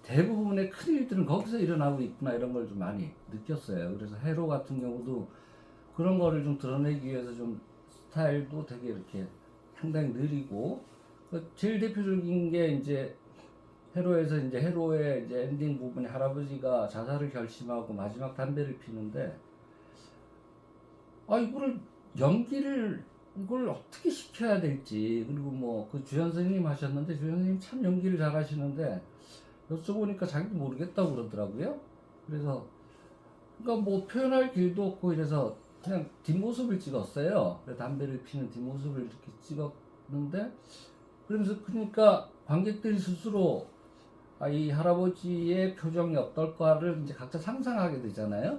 대부분의 큰 일들은 거기서 일어나고 있구나 이런 걸 좀 많이 느꼈어요. 그래서 해로 같은 경우도 그런 거를 좀 드러내기 위해서 좀 스타일도 되게 이렇게 상당히 느리고 제일 대표적인 게 이제 해로에서 이제 해로의 이제 엔딩 부분에 할아버지가 자살을 결심하고 마지막 담배를 피는데 이거를 연기를 이걸 어떻게 시켜야 될지, 그리고 뭐 그 주연 선생님 하셨는데 주연 선생님 참 연기를 잘하시는데 여쭤보니까 자기도 모르겠다고 그러더라고요. 그래서 그러니까 뭐 표현할 길도 없고 이래서 그냥 뒷모습을 찍었어요. 담배를 피는 뒷모습을 이렇게 찍었는데, 그러면서 그러니까 관객들이 스스로 이 할아버지의 표정이 어떨까를 이제 각자 상상하게 되잖아요.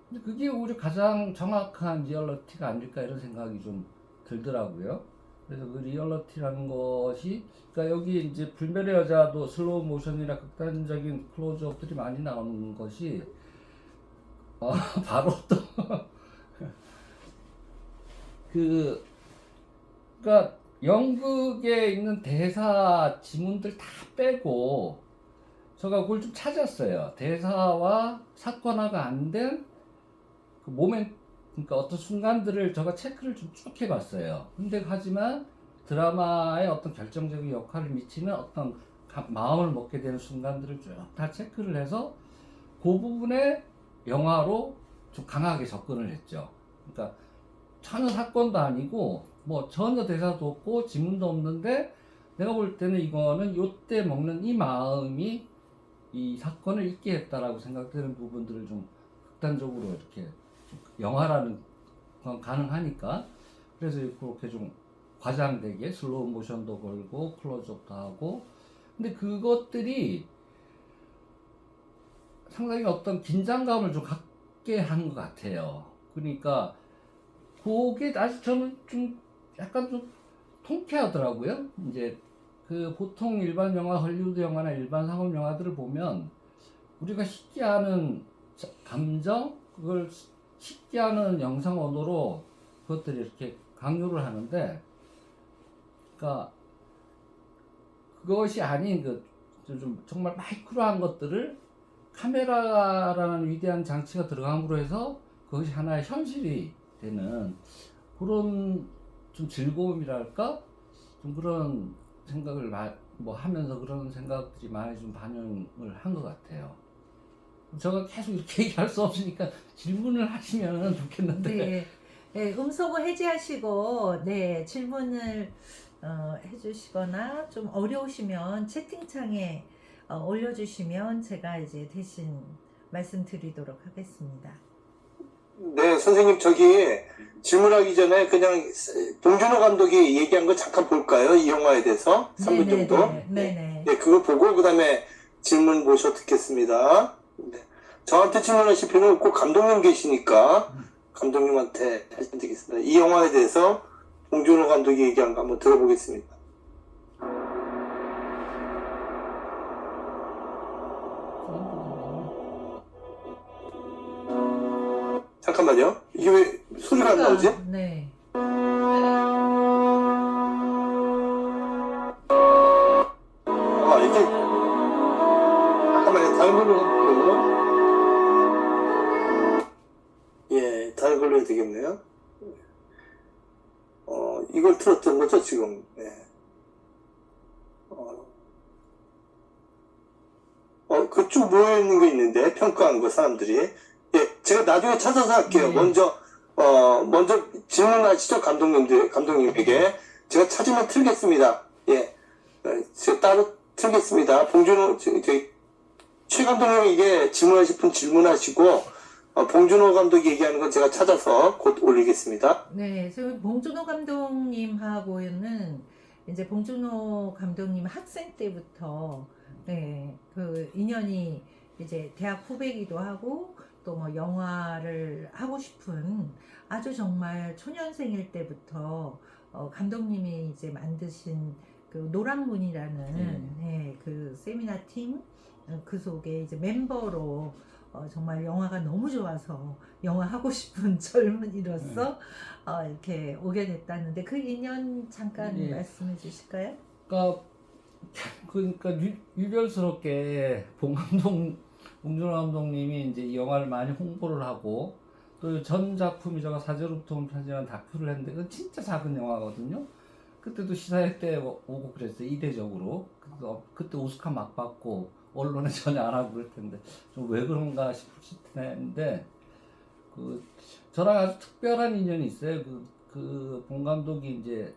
근데 그게 오히려 가장 정확한 리얼리티가 아닐까 이런 생각이 좀 들더라고요. 그래서 그 리얼리티라는 것이, 그러니까 여기 이제 불멸의 여자도 슬로우 모션이나 극단적인 클로즈업들이 많이 나오는 것이 바로 또 그러니까 연극에 있는 대사 지문들 다 빼고 제가 그걸 좀 찾았어요. 대사와 사건화가 안 된 그 모멘, 그러니까 어떤 순간들을 제가 체크를 좀 쭉 해봤어요. 근데 하지만 드라마의 어떤 결정적인 역할을 미치는 어떤 마음을 먹게 되는 순간들을 쭉 다 체크를 해서 그 부분에 영화로 좀 강하게 접근을 했죠. 그러니까 전혀 사건도 아니고 뭐 전혀 대사도 없고 지문도 없는데 내가 볼 때는 이거는 요때 먹는 이 마음이 이 사건을 읽게 했다라고 생각되는 부분들을 좀 극단적으로 이렇게 영화라는 건 가능하니까, 그래서 그렇게 좀 과장되게 슬로우 모션도 걸고 클로즈업도 하고, 근데 그것들이 상당히 어떤 긴장감을 좀 갖게 하는 것 같아요. 그러니까 그게 아직 저는 좀 약간 좀 통쾌하더라고요. 이제 그 보통 일반 영화, 헐리우드 영화나 일반 상업 영화들을 보면 우리가 쉽게 아는 감정, 그걸 쉽게 하는 영상 언어로 그것들이 이렇게 강요를 하는데, 그러니까 그것이 아닌 그 좀 정말 마이크로한 것들을 카메라라는 위대한 장치가 들어감으로 해서 그것이 하나의 현실이 되는 그런 좀 즐거움이랄까, 좀 그런 생각을 뭐 하면서 그런 생각들이 많이 좀 반영을 한 것 같아요. 제가 계속 이렇게 얘기할 수 없으니까 질문을 하시면 좋겠는데. 네, 네, 음소거 해제하시고 네 질문을 해주시거나 좀 어려우시면 채팅창에 올려주시면 제가 이제 대신 말씀드리도록 하겠습니다. 네, 선생님, 저기 질문하기 전에 그냥 봉준호 감독이 얘기한 거 잠깐 볼까요? 이 영화에 대해서 3분 정도. 네네. 네, 그거 보고 그다음에 질문 모셔 듣겠습니다. 네. 저한테 질문하실 필요는 없고 감독님 계시니까 감독님한테 하시면 되겠습니다. 이 영화에 대해서 봉준호 감독이 얘기한 거 한번 들어보겠습니다. 잠깐만요. 이게 왜 소리가 안 나오지? 네. 이게 잠깐만요. 다른 걸로 해볼게요. 예, 다른 걸로 해도 되겠네요. 이걸 틀었던 거죠, 지금. 네. 그 쭉 모여있는 거 있는데, 평가한 거, 사람들이. 예, 제가 나중에 찾아서 할게요. 먼저 질문하시죠, 감독님에게. 제가 찾으면 틀겠습니다. 예. 제가 따로 틀겠습니다. 봉준호, 최 감독님 이게 질문하실 분 질문하시고, 봉준호 감독이 얘기하는 건 제가 찾아서 곧 올리겠습니다. 네, 지금 봉준호 감독님하고는 이제 봉준호 감독님 학생 때부터 네, 그 인연이 이제 대학 후배기도 하고 또 뭐 영화를 하고 싶은 아주 정말 초년생일 때부터 감독님이 이제 만드신 그 노란문이라는 네, 그 세미나 팀 그 속에 이제 멤버로 정말 영화가 너무 좋아서 영화 하고 싶은 젊은이로서 이렇게 오게 됐다는데 그 인연 잠깐 말씀해 주실까요? 그러니까 유별스럽게 봉준호 감독님이 이제 이 영화를 많이 홍보를 하고 또 전 작품이 제가 사제로부터 온 편지라는 다큐를 했는데 그건 진짜 작은 영화거든요. 그때도 시사회 때 오고 그랬어요. 이례적으로. 그때 오스카 막 받고 언론에 전혀 안 하고 그럴 텐데 좀 왜 그런가 싶을 텐데 저랑 아주 특별한 인연이 있어요. 그 본 감독이 이제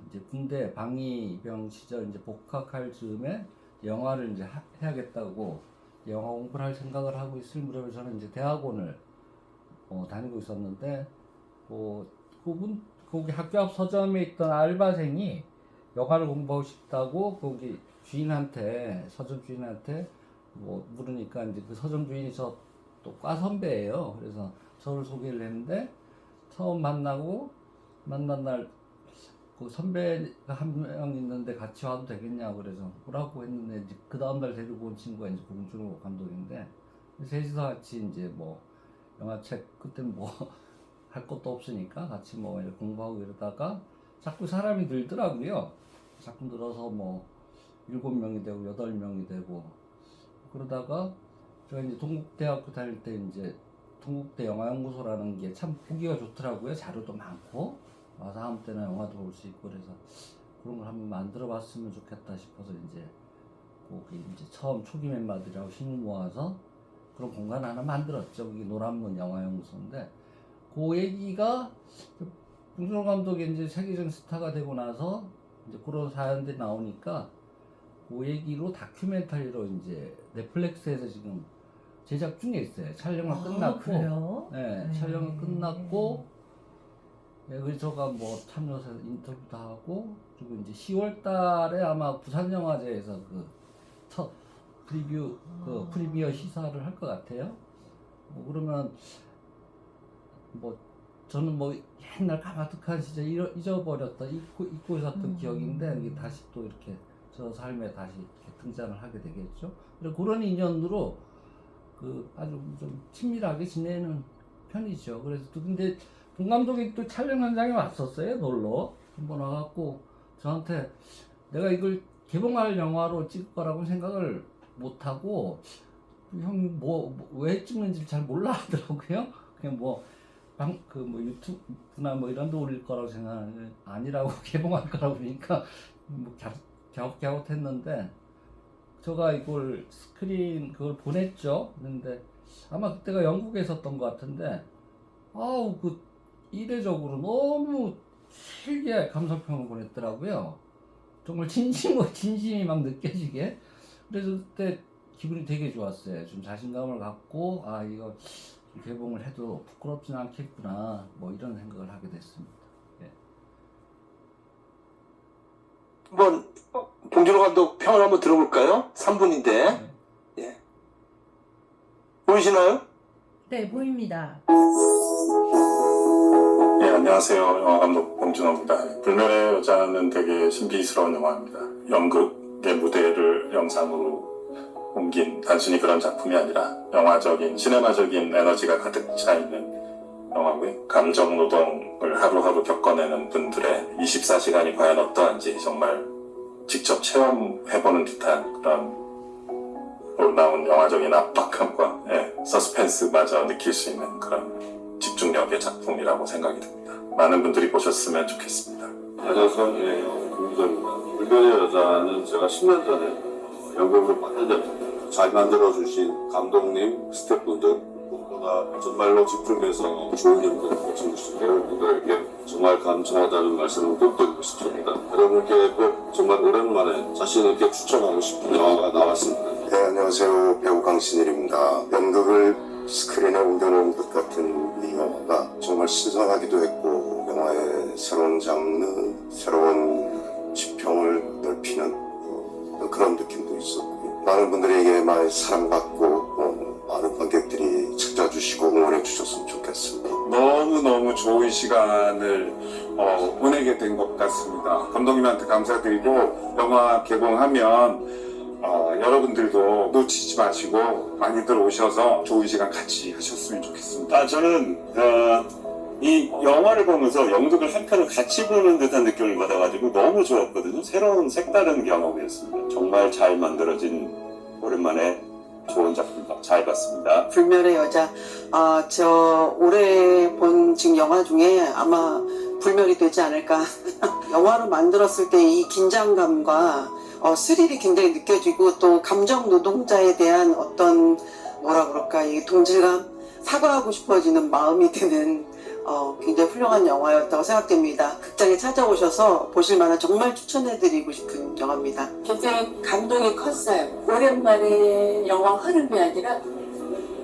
이제 군대 방위병 시절 이제 복학할 즈음에 영화를 이제 해야겠다고 영화 공부를 할 생각을 하고 있을 무렵에 저는 이제 대학원을 다니고 있었는데 그분 거기 학교 앞 서점에 있던 알바생이 영화를 공부하고 싶다고 거기 주인한테 서점 주인한테 뭐 물으니까 이제 그 서점 주인이 저 또 과 선배예요. 그래서 저를 소개를 했는데 처음 만난 날 그 선배가 한 명 있는데 같이 와도 되겠냐고 그래서 오라고 했는데 이제 그 다음 날 데리고 온 친구가 이제 봉준호 감독인데 셋이서 같이 이제 뭐 영화책 그때 뭐 할 것도 없으니까 같이 뭐 이렇게 공부하고 이러다가 자꾸 사람이 늘더라고요. 자꾸 늘어서 뭐 7명이 되고 8명이 되고 그러다가 제가 이제 동국대학교 다닐 때 이제 동국대 영화연구소라는 게 참 보기가 좋더라고요. 자료도 많고 와서 아무 때나 영화도 볼 수 있고 그래서 그런 걸 한번 만들어 봤으면 좋겠다 싶어서 이제 거기 이제 처음 초기 멤버들이라고 힘을 모아서 그런 공간 하나 만들었죠. 그게 노란문 영화연구소인데 그 얘기가 봉준호 감독이 이제 세계적인 스타가 되고 나서 이제 그런 사연들이 나오니까 그 얘기로 다큐멘터리로 이제 넷플릭스에서 지금 제작 중에 있어요. 촬영은 끝났고, 그래요? 네, 촬영은 끝났고, 네, 그래서 제가 뭐 참여해서 인터뷰도 하고, 그리고 이제 10월달에 아마 부산영화제에서 그 첫 프리미어 시사를 할 것 같아요. 뭐 그러면 뭐 저는 뭐 옛날 까마득한 시절 잊어버렸던 잊고 있었던 기억인데 이게 다시 또 이렇게 저 삶에 다시 이렇게 등장을 하게 되겠죠. 그리고 그런 인연으로 그 아주 좀 친밀하게 지내는 편이죠. 그래서 근데 본 감독이 또 촬영 현장에 왔었어요. 놀러 한번 와갖고 저한테 내가 이걸 개봉할 영화로 찍을 거라고 생각을 못 하고 형 왜 찍는지 잘 몰라 하더라고요. 그냥 뭐 유튜브나 뭐 이런 데 올릴 거라고 생각하는데 아니라고 개봉할 거라고 그러니까 뭐 갸웃갸웃했는데 제가 이걸 스크린 그걸 보냈죠. 근데 아마 그때가 영국에 있었던 것 같은데 그 이례적으로 너무 길게 감상평을 보냈더라고요. 정말 진심이 막 느껴지게. 그래서 그때 기분이 되게 좋았어요. 좀 자신감을 갖고 이거 개봉을 해도 부끄럽진 않겠구나 뭐 이런 생각을 하게 됐습니다. 예. 한번 봉준호 감독 평을 한번 들어볼까요? 3분인데. 예. 보이시나요? 네, 보입니다. 네, 안녕하세요. 영화감독 봉준호입니다. 불멸의 여자는 되게 신비스러운 영화입니다. 연극의 무대를 영상으로 옮긴 단순히 그런 작품이 아니라 영화적인, 시네마적인 에너지가 가득 차있는 영화고요. 감정 노동을 하루하루 겪어내는 분들의 24시간이 과연 어떠한지 정말 직접 체험해보는 듯한 그런 놀라운 영화적인 압박감과 서스펜스마저 느낄 수 있는 그런 집중력의 작품이라고 생각이 듭니다. 많은 분들이 보셨으면 좋겠습니다. 안녕하세요. 김구선입니다. 불멸의 여자는 제가 10년 전에 연극으로 봤는데 잘 만들어주신 감독님, 스태프분들 무엇보다 정말로 짚으면서 좋은 연극을 보여주신 여러분들에게 정말 감사하다는 말씀을 꼭 드리고 싶습니다. 여러분께 꼭 정말 오랜만에 자신 있게 추천하고 싶은 영화가 나왔습니다. 네, 안녕하세요. 배우 강신일입니다. 연극을 스크린에 옮겨놓은 것 같은 이 영화가 정말 신선하기도 했고 영화의 새로운 장르, 새로운 지평을 넓히는 그런 느낌도 있었고 많은 분들에게 많이 사랑받고 많은 관객들이 찾아주시고 응원해 주셨으면 좋겠습니다. 너무너무 좋은 시간을 보내게 된 것 같습니다. 감독님한테 감사드리고 영화 개봉하면 여러분들도 놓치지 마시고 많이들 오셔서 좋은 시간 같이 하셨으면 좋겠습니다. 저는 이 영화를 보면서 연극을 한 편을 같이 보는 듯한 느낌을 받아가지고 너무 좋았거든요. 새로운 색다른 경험이었습니다. 정말 잘 만들어진 오랜만에 좋은 작품 잘 봤습니다. 불멸의 여자 저 올해 본 지금 영화 중에 아마 불멸이 되지 않을까. 영화로 만들었을 때 이 긴장감과 스릴이 굉장히 느껴지고 또 감정 노동자에 대한 어떤 뭐라 그럴까 이 동질감 사과하고 싶어지는 마음이 드는 굉장히 훌륭한 영화였다고 생각됩니다. 극장에 찾아오셔서 보실 만한 정말 추천해드리고 싶은 영화입니다. 굉장히 감동이 컸어요. 오랜만에 영화 흐름이 아니라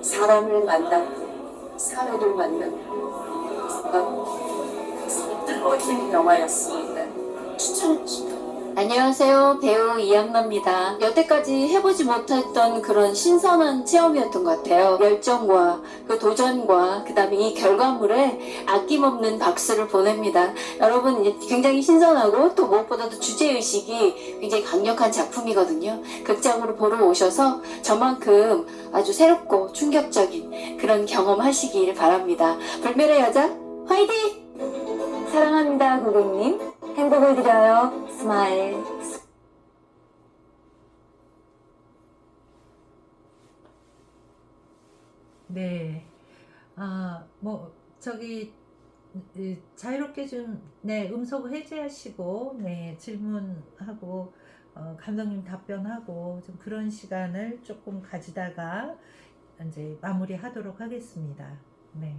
사람을 만나고 사회를 만나고 뜨거운 영화였습니다. 추천해 주십니다. 안녕하세요. 배우 이양나입니다. 여태까지 해보지 못했던 그런 신선한 체험이었던 것 같아요. 열정과 그 도전과 그 다음에 이 결과물에 아낌없는 박수를 보냅니다. 여러분 굉장히 신선하고 또 무엇보다도 주제의식이 굉장히 강력한 작품이거든요. 극장으로 보러 오셔서 저만큼 아주 새롭고 충격적인 그런 경험하시길 바랍니다. 불멸의 여자 화이팅! 사랑합니다 고객님. 행복을 드려요. 스마일. 네. 자유롭게 좀, 네, 음성 해제하시고, 네, 질문하고, 감독님 답변하고, 좀 그런 시간을 조금 가지다가, 이제 마무리하도록 하겠습니다. 네.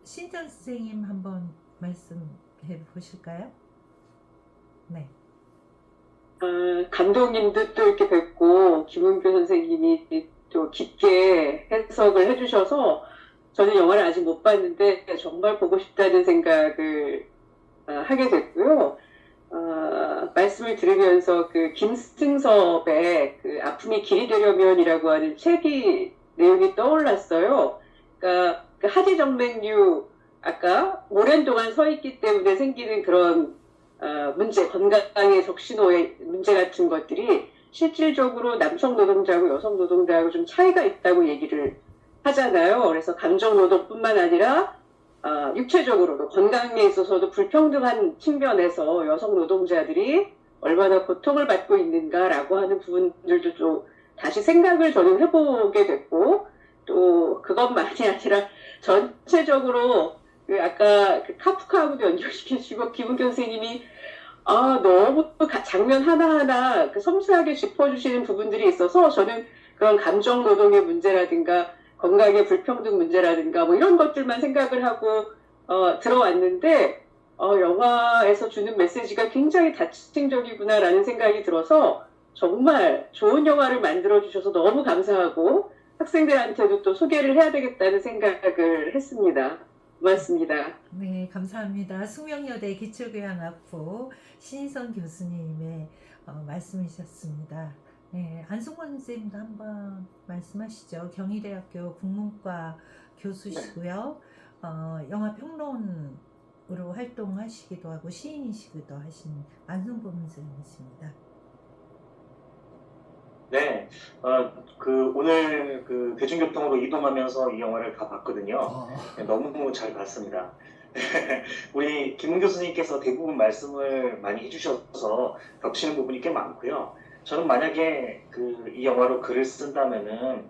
신전 선생님 한번 말씀해 보실까요? 네. 감독님도 또 이렇게 뵙고 김은교 선생님이 또 깊게 해석을 해주셔서 저는 영화를 아직 못 봤는데 정말 보고 싶다는 생각을 하게 됐고요. 말씀을 들으면서 그 김승섭의 그 아픔이 길이 되려면이라고 하는 책이 내용이 떠올랐어요. 그러니까 그 하지정맥류 아까 오랜 동안 서 있기 때문에 생기는 그런 문제, 건강의 적신호의 문제 같은 것들이 실질적으로 남성 노동자하고 여성 노동자하고 좀 차이가 있다고 얘기를 하잖아요. 그래서 감정 노동뿐만 아니라 육체적으로도 건강에 있어서도 불평등한 측면에서 여성 노동자들이 얼마나 고통을 받고 있는가라고 하는 부분들도 좀 다시 생각을 저는 해보게 됐고, 또 그것만이 아니라 전체적으로 아까 카프카하고도 연결시켜주시고 김은교 선생님이 너무 장면 하나하나 섬세하게 짚어주시는 부분들이 있어서 저는 그런 감정 노동의 문제라든가 건강의 불평등 문제라든가 뭐 이런 것들만 생각을 하고 들어왔는데 영화에서 주는 메시지가 굉장히 다층적이구나라는 생각이 들어서 정말 좋은 영화를 만들어 주셔서 너무 감사하고 학생들한테도 또 소개를 해야 되겠다는 생각을 했습니다. 고맙습니다. 네, 감사합니다. 숙명여대 기초교양학부 신희선 교수님의 말씀이셨습니다. 네, 안승권 선생님도 한번 말씀하시죠. 경희대학교 국문과 교수시고요. 영화 평론으로 활동하시기도 하고 시인이시기도 하신 안승권 선생님이십니다. 네, 오늘 대중교통으로 이동하면서 이 영화를 다 봤거든요. 네, 너무 잘 봤습니다. 우리 김은 교수님께서 대부분 말씀을 많이 해주셔서 겹치는 부분이 꽤 많고요. 저는 만약에 이 영화로 글을 쓴다면은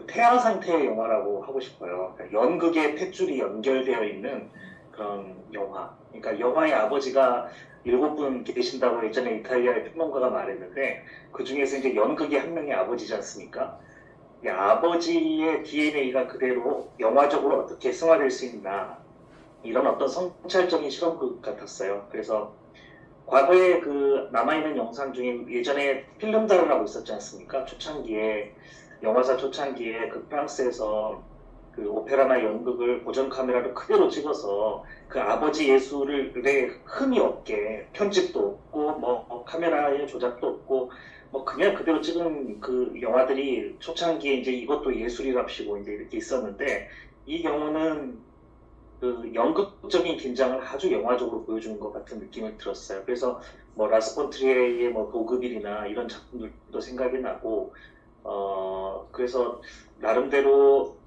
폐화 상태의 영화라고 하고 싶어요. 그러니까 연극의 탯줄이 연결되어 있는 그런 영화. 그러니까 영화의 아버지가 7분 계신다고 예전에 이탈리아의 평론가가 말했는데, 그 중에서 이제 연극의 한 명의 아버지지 않습니까? 이 아버지의 DNA가 그대로 영화적으로 어떻게 승화될 수 있나, 이런 어떤 성찰적인 실험극 같았어요. 그래서 과거에 남아있는 영상 중에 예전에 필름다르라고 있었지 않습니까? 초창기에, 영화사 초창기에 프랑스에서 오페라나 연극을 보존 카메라로 그대로 찍어서 아버지 예술에 흠이 없게, 편집도 없고 카메라의 조작도 없고 그냥 그대로 찍은 영화들이 초창기에 이제 이것도 예술이랍시고 이제 이렇게 있었는데, 이 경우는 연극적인 긴장을 아주 영화적으로 보여주는 것 같은 느낌을 들었어요. 그래서 라스폰트리에의 보그빌이나 이런 작품들도 생각이 나고, 그래서 나름대로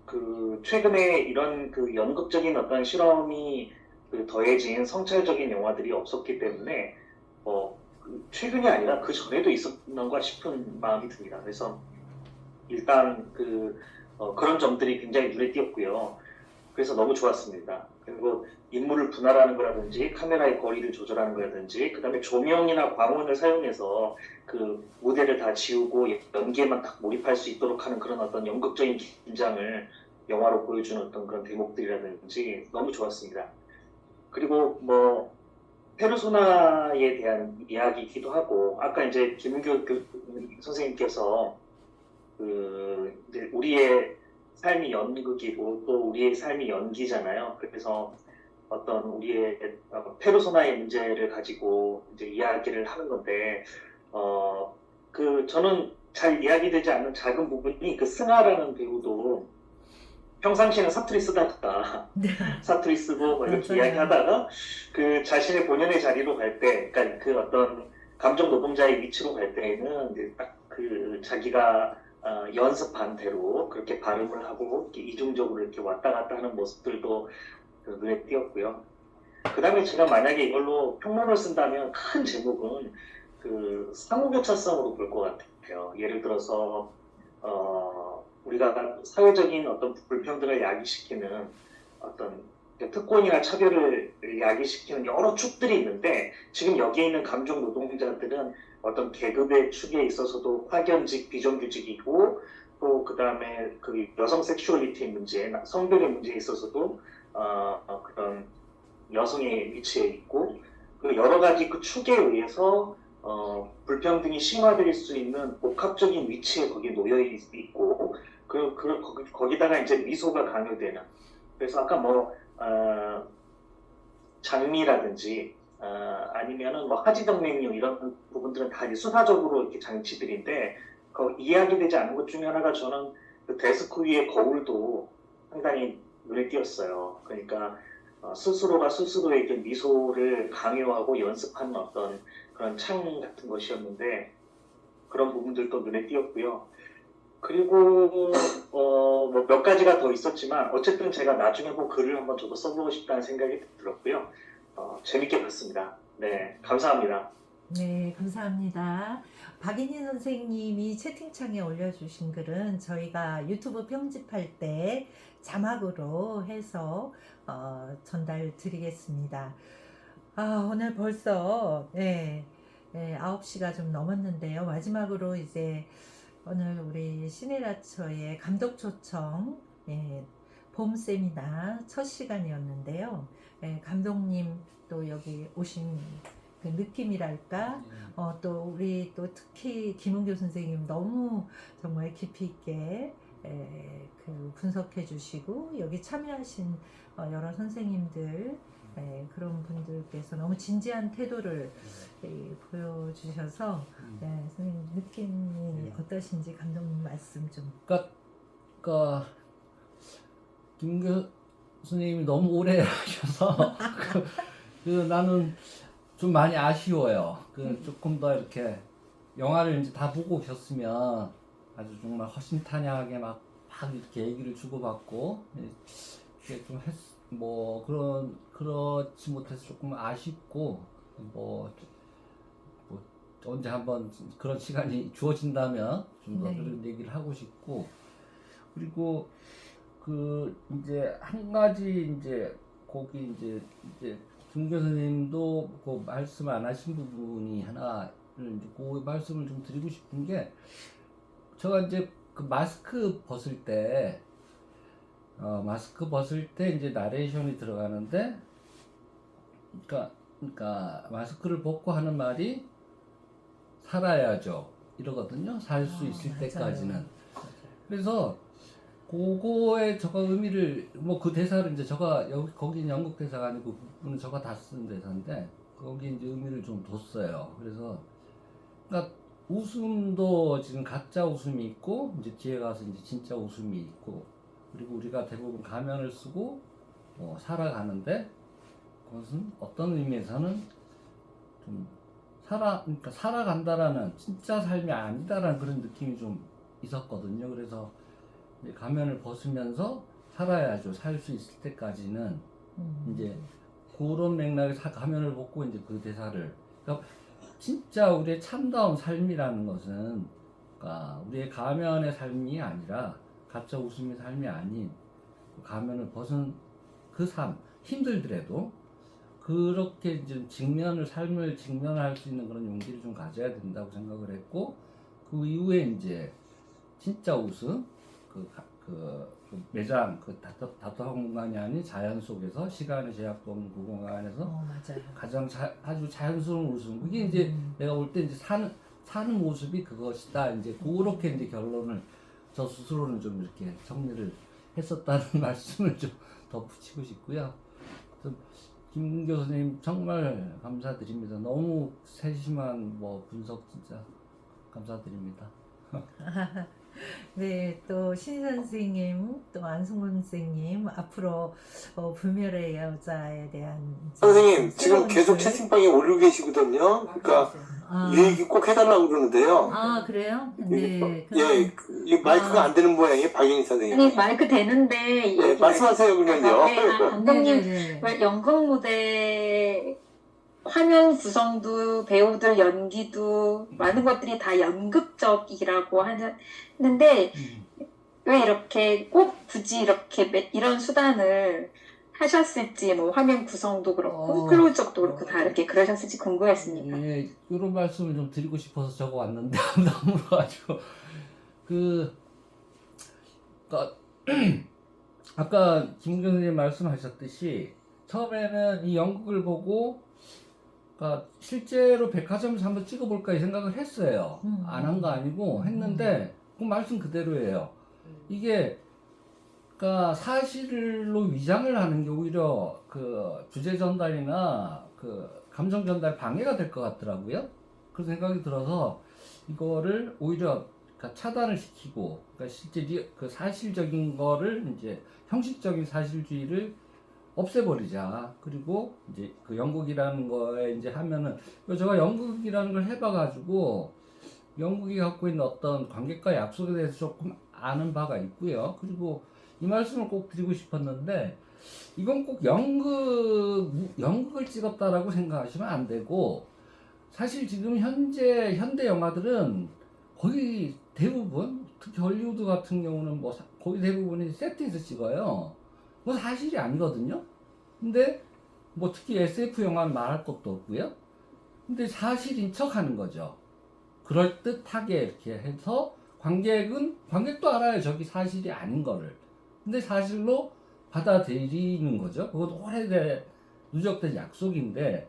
최근에 이런 연극적인 어떤 실험이 더해진 성찰적인 영화들이 없었기 때문에 최근이 아니라 그 전에도 있었는가 싶은 마음이 듭니다. 그래서 일단 그런 점들이 굉장히 눈에 띄었고요. 그래서 너무 좋았습니다. 그리고 인물을 분할하는 거라든지 카메라의 거리를 조절하는 거라든지, 그 다음에 조명이나 광원을 사용해서 무대를 다 지우고 연기에만 딱 몰입할 수 있도록 하는 그런 어떤 연극적인 긴장을 영화로 보여준 어떤 그런 대목들이라든지 너무 좋았습니다. 그리고 뭐 페르소나에 대한 이야기이기도 하고 아까 이제 김은교 선생님께서 이제 우리의 삶이 연극이고 또 우리의 삶이 연기잖아요. 그래서 어떤 우리의 페르소나의 문제를 가지고 이제 이야기를 하는 건데 저는 잘 이야기되지 않는 작은 부분이 그 승하라는 배우도 평상시에는 사투리 쓰다가 사투리 쓰고 뭐 이렇게 맞아요. 이야기하다가 그 자신의 본연의 자리로 갈 때, 그러니까 그 어떤 감정 노동자의 위치로 갈 때에는 이제 딱 그 자기가 연습한 대로 그렇게 발음을 하고 이렇게 이중적으로 이렇게 왔다 갔다 하는 모습들도 눈에 띄었고요. 그 다음에 제가 만약에 이걸로 평론을 쓴다면 큰 제목은 그 상호교차성으로 볼 것 같아요. 예를 들어서 우리가 사회적인 어떤 불평등을 야기시키는 어떤 특권이나 차별을 야기시키는 여러 축들이 있는데 지금 여기에 있는 감정 노동자들은 어떤 계급의 축에 있어서도 파견직, 비정규직이고 또 그 다음에 그 여성 섹슈얼리티 문제, 성별의 문제에 있어서도 그런 여성의 위치에 있고 그 여러 가지 그 축에 의해서 불평등이 심화될 수 있는 복합적인 위치에 거기 놓여 있고 거기다가 이제 미소가 강요되는 그래서 아까 뭐 장미라든지 아니면은 뭐 하지정맥류 이런 부분들은 다 수사적으로 이렇게 장치들인데 이야기되지 않은 것 중에 하나가 저는 그 데스크 위의 거울도 상당히 눈에 띄었어요. 그러니까 스스로가 스스로에게 미소를 강요하고 연습하는 어떤 그런 창 같은 것이었는데 그런 부분들도 눈에 띄었고요. 그리고 뭐 몇 가지가 더 있었지만 어쨌든 제가 나중에 꼭 글을 한번 저도 써보고 싶다는 생각이 들었고요. 재밌게 봤습니다. 네, 감사합니다. 네, 감사합니다. 박인희 선생님이 채팅창에 올려주신 글은 저희가 유튜브 편집할 때 자막으로 해서 전달 드리겠습니다. 오늘 벌써 9시가 좀 넘었는데요. 마지막으로 이제 오늘 우리 시네라처의 감독 초청 봄 세미나 첫 시간이었는데요. 감독님 또 여기 오신 그 느낌이랄까 또 우리 또 특히 김은교 선생님 너무 정말 깊이 있게 그 분석해 주시고 여기 참여하신 여러 선생님들 그런 분들께서 너무 진지한 태도를 보여주셔서 선생님 느낌이 어떠신지 감독님 말씀 좀. 그러니까 김은교 선생님이 너무 오래 하셔서 나는 좀 많이 아쉬워요. 조금 더 이렇게 영화를 이제 다 보고 오셨으면 아주 정말 허심탄회하게 막 이렇게 얘기를 주고받고 이렇게 좀 뭐 그렇지 못해서 조금 아쉽고 뭐 언제 한번 그런 시간이 주어진다면 좀 더 그런 얘기를 하고 싶고 그리고 이제 한 가지 이제 거기 이제 김은교 선생님도 그 말씀 안 하신 부분이 하나를 이제 그 말씀을 좀 드리고 싶은 게 제가 이제 그 마스크 벗을 때 이제 나레이션이 들어가는데 그러니까 마스크를 벗고 하는 말이 살아야죠 이러거든요. 살 수 있을 때까지는. 그래서 그거에 제가 의미를 뭐 그 대사를 이제 제가 거기 영국 대사가 아니고 그분은 제가 다 쓴 대사인데 거기 이제 의미를 좀 뒀어요. 그래서 그러니까 웃음도 지금 가짜 웃음이 있고 이제 뒤에 가서 이제 진짜 웃음이 있고 그리고 우리가 대부분 가면을 쓰고 살아가는데 그것은 어떤 의미에서는 좀 그러니까 살아간다라는 진짜 삶이 아니다라는 그런 느낌이 좀 있었거든요. 그래서 가면을 벗으면서 살아야죠. 살 수 있을 때까지는 이제 그런 맥락에서 가면을 벗고 이제 그 대사를 그러니까 진짜 우리의 참다운 삶이라는 것은 그러니까 우리의 가면의 삶이 아니라 가짜 웃음의 삶이 아닌 가면을 벗은 그 삶 힘들더라도 그렇게 이제 삶을 직면할 수 있는 그런 용기를 좀 가져야 된다고 생각을 했고 그 이후에 이제 진짜 웃음 그 그 매장 그 답답한 공간이 아닌 자연 속에서 시간의 제약도 없는 그 공간에서 맞아요. 가장 아주 자연스러운 웃음. 그게 이제 내가 볼 때 이제 사는 모습이 그것이다. 이제 그렇게 이제 결론을 저 스스로는 좀 이렇게 정리를 했었다는 말씀을 좀 덧붙이고 싶고요. 김 교수님 정말 감사드립니다. 너무 세심한 뭐 분석 진짜 감사드립니다. 네, 또 신 선생님, 또 안승훈 선생님, 앞으로 불멸의 여자에 대한 선생님 지금 새로운 계속 글. 채팅방에 올리고 계시거든요. 그러니까 이 얘기 꼭 해달라고 그러는데요. 아, 그래요? 네. 예, 이 마이크가 안 되는 모양이에요, 박윤희 선생님. 아니 마이크 되는데 네, 말씀하세요 그러면요. 네, 감독님 네네네. 왜 연극 무대 화면 구성도 배우들 연기도 많은 것들이 다 연극적이라고 하는데 왜 이렇게 꼭 굳이 이렇게 이런 수단을 하셨을지 뭐 화면 구성도 그렇고 클로즈업도 그렇고 다 이렇게 그러셨을지 궁금했습니다. 예, 이런 말씀을 좀 드리고 싶어서 적어 왔는데 너무 물어가지고 아까 김 교수님 말씀하셨듯이 처음에는 이 연극을 보고 실제로 백화점에서 한번 찍어볼까 이 생각을 했어요. 안 한 거 아니고 했는데 그 말씀 그대로예요. 이게 그러니까 사실로 위장을 하는 게 오히려 그 주제 전달이나 그 감정 전달 방해가 될 것 같더라고요. 그런 생각이 들어서 이거를 오히려 그러니까 차단을 시키고 그러니까 실제 그 사실적인 거를 이제 형식적인 사실주의를 없애버리자. 그리고 이제 그 연극이라는 거에 이제 하면은 제가 연극이라는 걸 해봐가지고 연극이 갖고 있는 어떤 관객과 약속에 대해서 조금 아는 바가 있고요. 그리고 이 말씀을 꼭 드리고 싶었는데 이건 꼭 연극을 찍었다라고 생각하시면 안 되고 사실 지금 현재 현대 영화들은 거의 대부분 특히 헐리우드 같은 경우는 뭐 거의 대부분이 세트에서 찍어요. 뭐 사실이 아니거든요. 근데 뭐 특히 SF 영화는 말할 것도 없고요. 근데 사실인 척 하는 거죠. 그럴듯하게 이렇게 해서 관객도 알아요. 저기 사실이 아닌 거를. 근데 사실로 받아들이는 거죠. 그것도 누적된 약속인데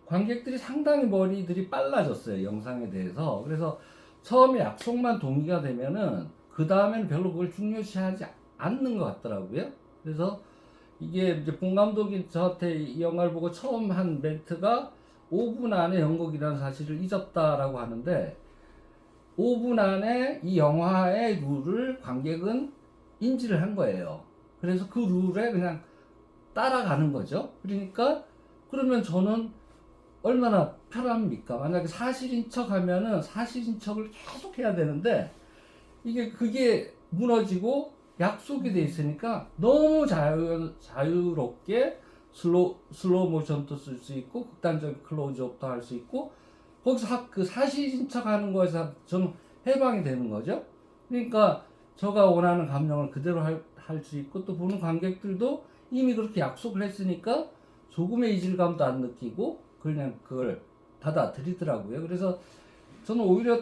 관객들이 상당히 머리들이 빨라졌어요. 영상에 대해서. 그래서 처음에 약속만 동의가 되면은 그 다음에는 별로 그걸 중요시하지 않는 것 같더라고요. 그래서 이게 이제 본 감독이 저한테 이 영화를 보고 처음 한 멘트가 5분 안에 연극이라는 사실을 잊었다라고 하는데 5분 안에 이 영화의 룰을 관객은 인지를 한 거예요. 그래서 그 룰에 그냥 따라가는 거죠. 그러니까 그러면 저는 얼마나 편합니까? 만약에 사실인 척 하면은 사실인 척을 계속 해야 되는데 그게 무너지고 약속이 돼 있으니까 너무 자유롭게 슬로우 모션도 쓸 수 있고 극단적인 클로즈업도 할 수 있고 거기서 그 사실인 척 하는 거에서 저는 해방이 되는 거죠. 그러니까 제가 원하는 감정을 그대로 할 수 있고 또 보는 관객들도 이미 그렇게 약속을 했으니까 조금의 이질감도 안 느끼고 그냥 그걸 받아들이더라고요. 그래서 저는 오히려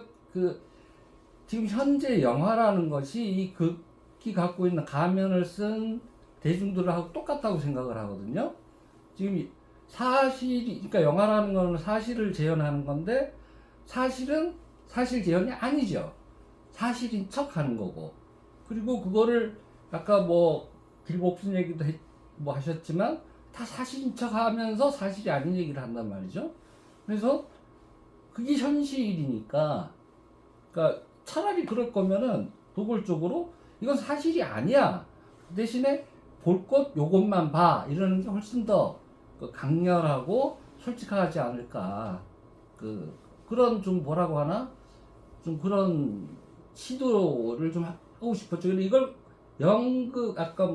지금 현재 영화라는 것이 이 극이 갖고 있는 가면을 쓴 대중들하고 똑같다고 생각을 하거든요. 지금 그러니까 영화라는 거는 사실을 재현하는 건데 사실은 사실 재현이 아니죠. 사실인 척 하는 거고. 그리고 그거를 아까 뭐 길목순 얘기도 하셨지만 다 사실인 척 하면서 사실이 아닌 얘기를 한단 말이죠. 그래서 그게 현실이니까 그러니까 차라리 그럴 거면은 노골적으로 이건 사실이 아니야. 대신에 볼 것 요것만 봐. 이러는 게 훨씬 더 강렬하고 솔직하지 않을까. 그런 좀 뭐라고 하나? 좀 그런 시도를 좀 하고 싶었죠. 근데 이걸 연극, 아까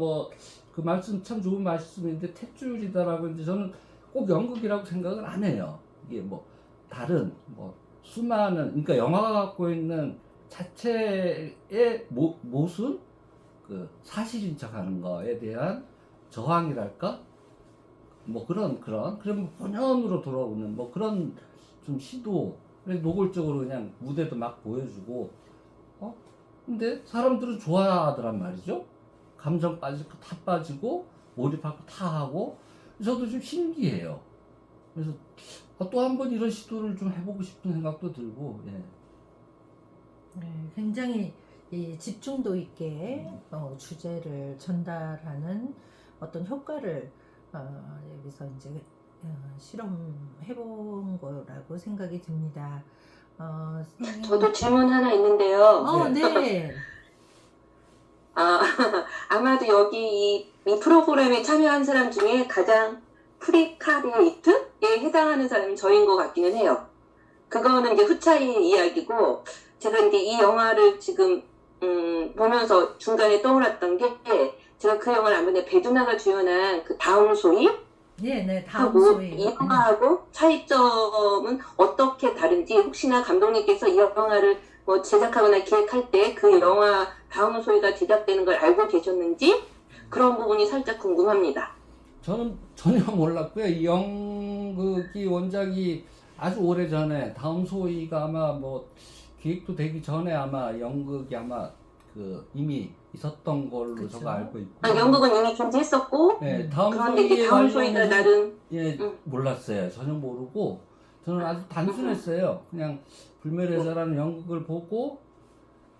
그 말씀 참 좋은 말씀인데 탯줄이다라고 했는데 저는 꼭 연극이라고 생각을 안 해요. 이게 다른, 수많은, 그러니까 영화가 갖고 있는 자체의 모순? 사실인 척 하는 거에 대한 저항이랄까? 그럼 본연으로 돌아오는 그런 좀 시도. 그래서 노골적으로 그냥 무대도 막 보여주고, 근데 사람들은 좋아하더란 말이죠. 감정 빠지고 다 빠지고 몰입하고 다 하고 저도 좀 신기해요. 그래서 또 한 번 이런 시도를 좀 해보고 싶은 생각도 들고. 예. 네, 굉장히 이 집중도 있게 주제를 전달하는 어떤 효과를 여기서 이제 실험해 본 거라고 생각이 듭니다. 선생님. 저도 질문 하나 있는데요. 네. 아마도 여기 이 프로그램에 참여한 사람 중에 가장 프리카리에이트에 해당하는 사람이 저인 것 같기는 해요. 그거는 이제 후차의 이야기고, 제가 이제 이 영화를 지금 보면서 중간에 떠올랐던 게, 제가 그 영화를 안 봤는데 배두나가 주연한 그 다음 소위? 네, 다음 소위. 이 영화하고 차이점은 어떻게 다른지, 혹시나 감독님께서 이 영화를 뭐 제작하거나 기획할 때 그 영화 다음 소위가 제작되는 걸 알고 계셨는지, 그런 부분이 살짝 궁금합니다. 저는 전혀 몰랐고요. 이 연극이 원작이 아주 오래 전에 다음 소위가 아마 뭐 기획도 되기 전에 아마 연극이 아마 그 이미 있었던 걸로 그쵸? 제가 알고 있고. 연극은 이미 존재했었고, 네, 다음 그런데 이제 소위에 다음 소위가 나름 몰랐어요. 전혀 모르고 저는 아주 단순했어요. 그냥 불멸의 여자라는 연극을 보고,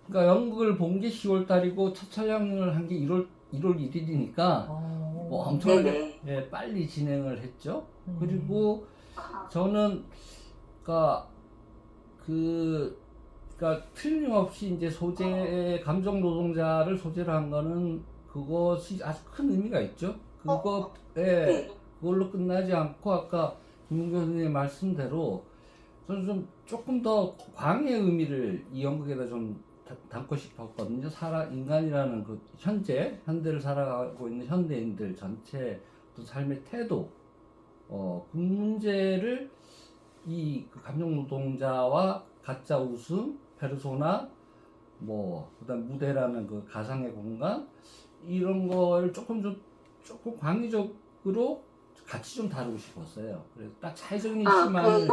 그러니까 연극을 본 게 10월 달이고 첫 촬영을 한 게 1월 1일이니까 뭐 엄청나게 빨리 진행을 했죠. 그리고 저는 그러니까 틀림없이 이제 감정 노동자를 소재로 한 거는 그것이 아주 큰 의미가 있죠. 그걸로 끝나지 않고 아까 김은교 선생님 말씀대로 저는 좀 조금 더 광의 의미를 이 연극에다 좀 담고 싶었거든요. 인간이라는 그 현대를 살아가고 있는 현대인들 전체 또 삶의 태도, 그 문제를 그 감정 노동자와 가짜 웃음, 페르소나, 그다음 무대라는 그 가상의 공간, 이런 걸 조금 광의적으로 같이 좀 다루고 싶었어요. 그래서 딱 차이적인 시만을.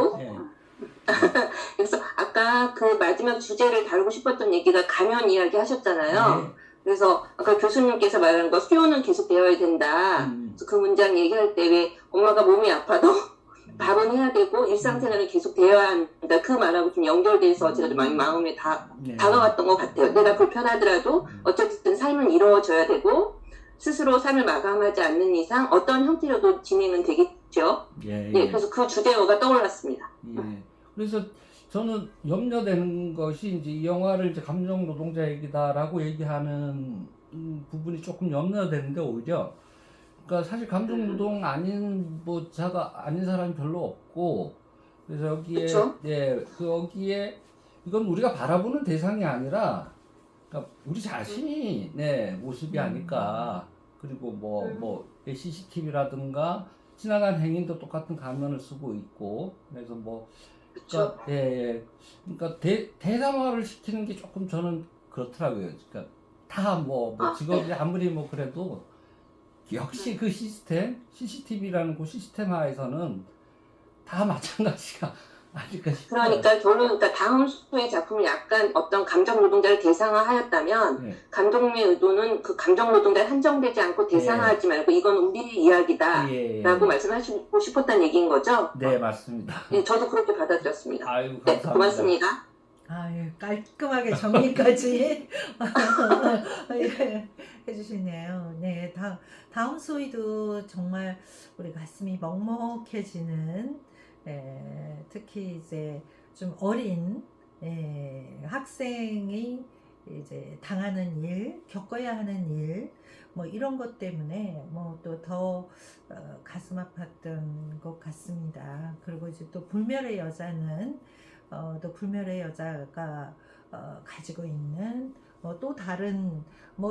그래서 아까 그 마지막 주제를 다루고 싶었던 얘기가 가면 이야기 하셨잖아요. 그래서 아까 교수님께서 말하는 거 수요는 계속 되어야 된다. 그래서 그 문장 얘기할 때 왜 엄마가 몸이 아파도 밥은 해야 되고 일상생활은 계속 되어야 한다. 그 말하고 좀 연결돼서 제가 좀 많이 마음에 다가왔던 것 같아요. 내가 불편하더라도 어쨌든 삶은 이루어져야 되고 스스로 삶을 마감하지 않는 이상 어떤 형태로도 진행은 되겠죠. 그래서 그 주제어가 떠올랐습니다. 그래서 저는 염려되는 것이 이제 이 영화를 이제 감정 노동자 얘기다라고 얘기하는 부분이 조금 염려되는데, 오히려 그러니까 사실 감정 노동 아닌 자가 아닌 사람이 별로 없고, 그래서 여기에 이건 우리가 바라보는 대상이 아니라 그러니까 우리 자신이 모습이 아닐까. 그리고 CCTV라든가 지나간 행인도 똑같은 가면을 쓰고 있고, 그래서 그러니까 대담화를 시키는 게 조금 저는 그렇더라고요. 그러니까 다 직업이 아무리 그래도 역시 그 시스템, CCTV라는 그 시스템 하에서는 다 마찬가지가 아닐까 싶어요. 그러니까 그러니까 다음 소의 작품이 약간 어떤 감정 노동자를 대상화하였다면 감독님의 의도는 그 감정 노동자에 한정되지 않고 대상화하지 말고 이건 우리의 이야기다라고 말씀하시고 싶었다는 얘기인 거죠? 네, 맞습니다. 저도 그렇게 받아들였습니다. 아이고, 네, 고맙습니다. 깔끔하게 정리까지 해주시네요. 네, 다음 소위도 정말 우리 가슴이 먹먹해지는, 특히 이제 좀 어린 학생이 이제 당하는 일, 겪어야 하는 일, 이런 것 때문에 또 더 가슴 아팠던 것 같습니다. 그리고 이제 또 불멸의 여자는 또 불멸의 여자가 가지고 있는 또 다른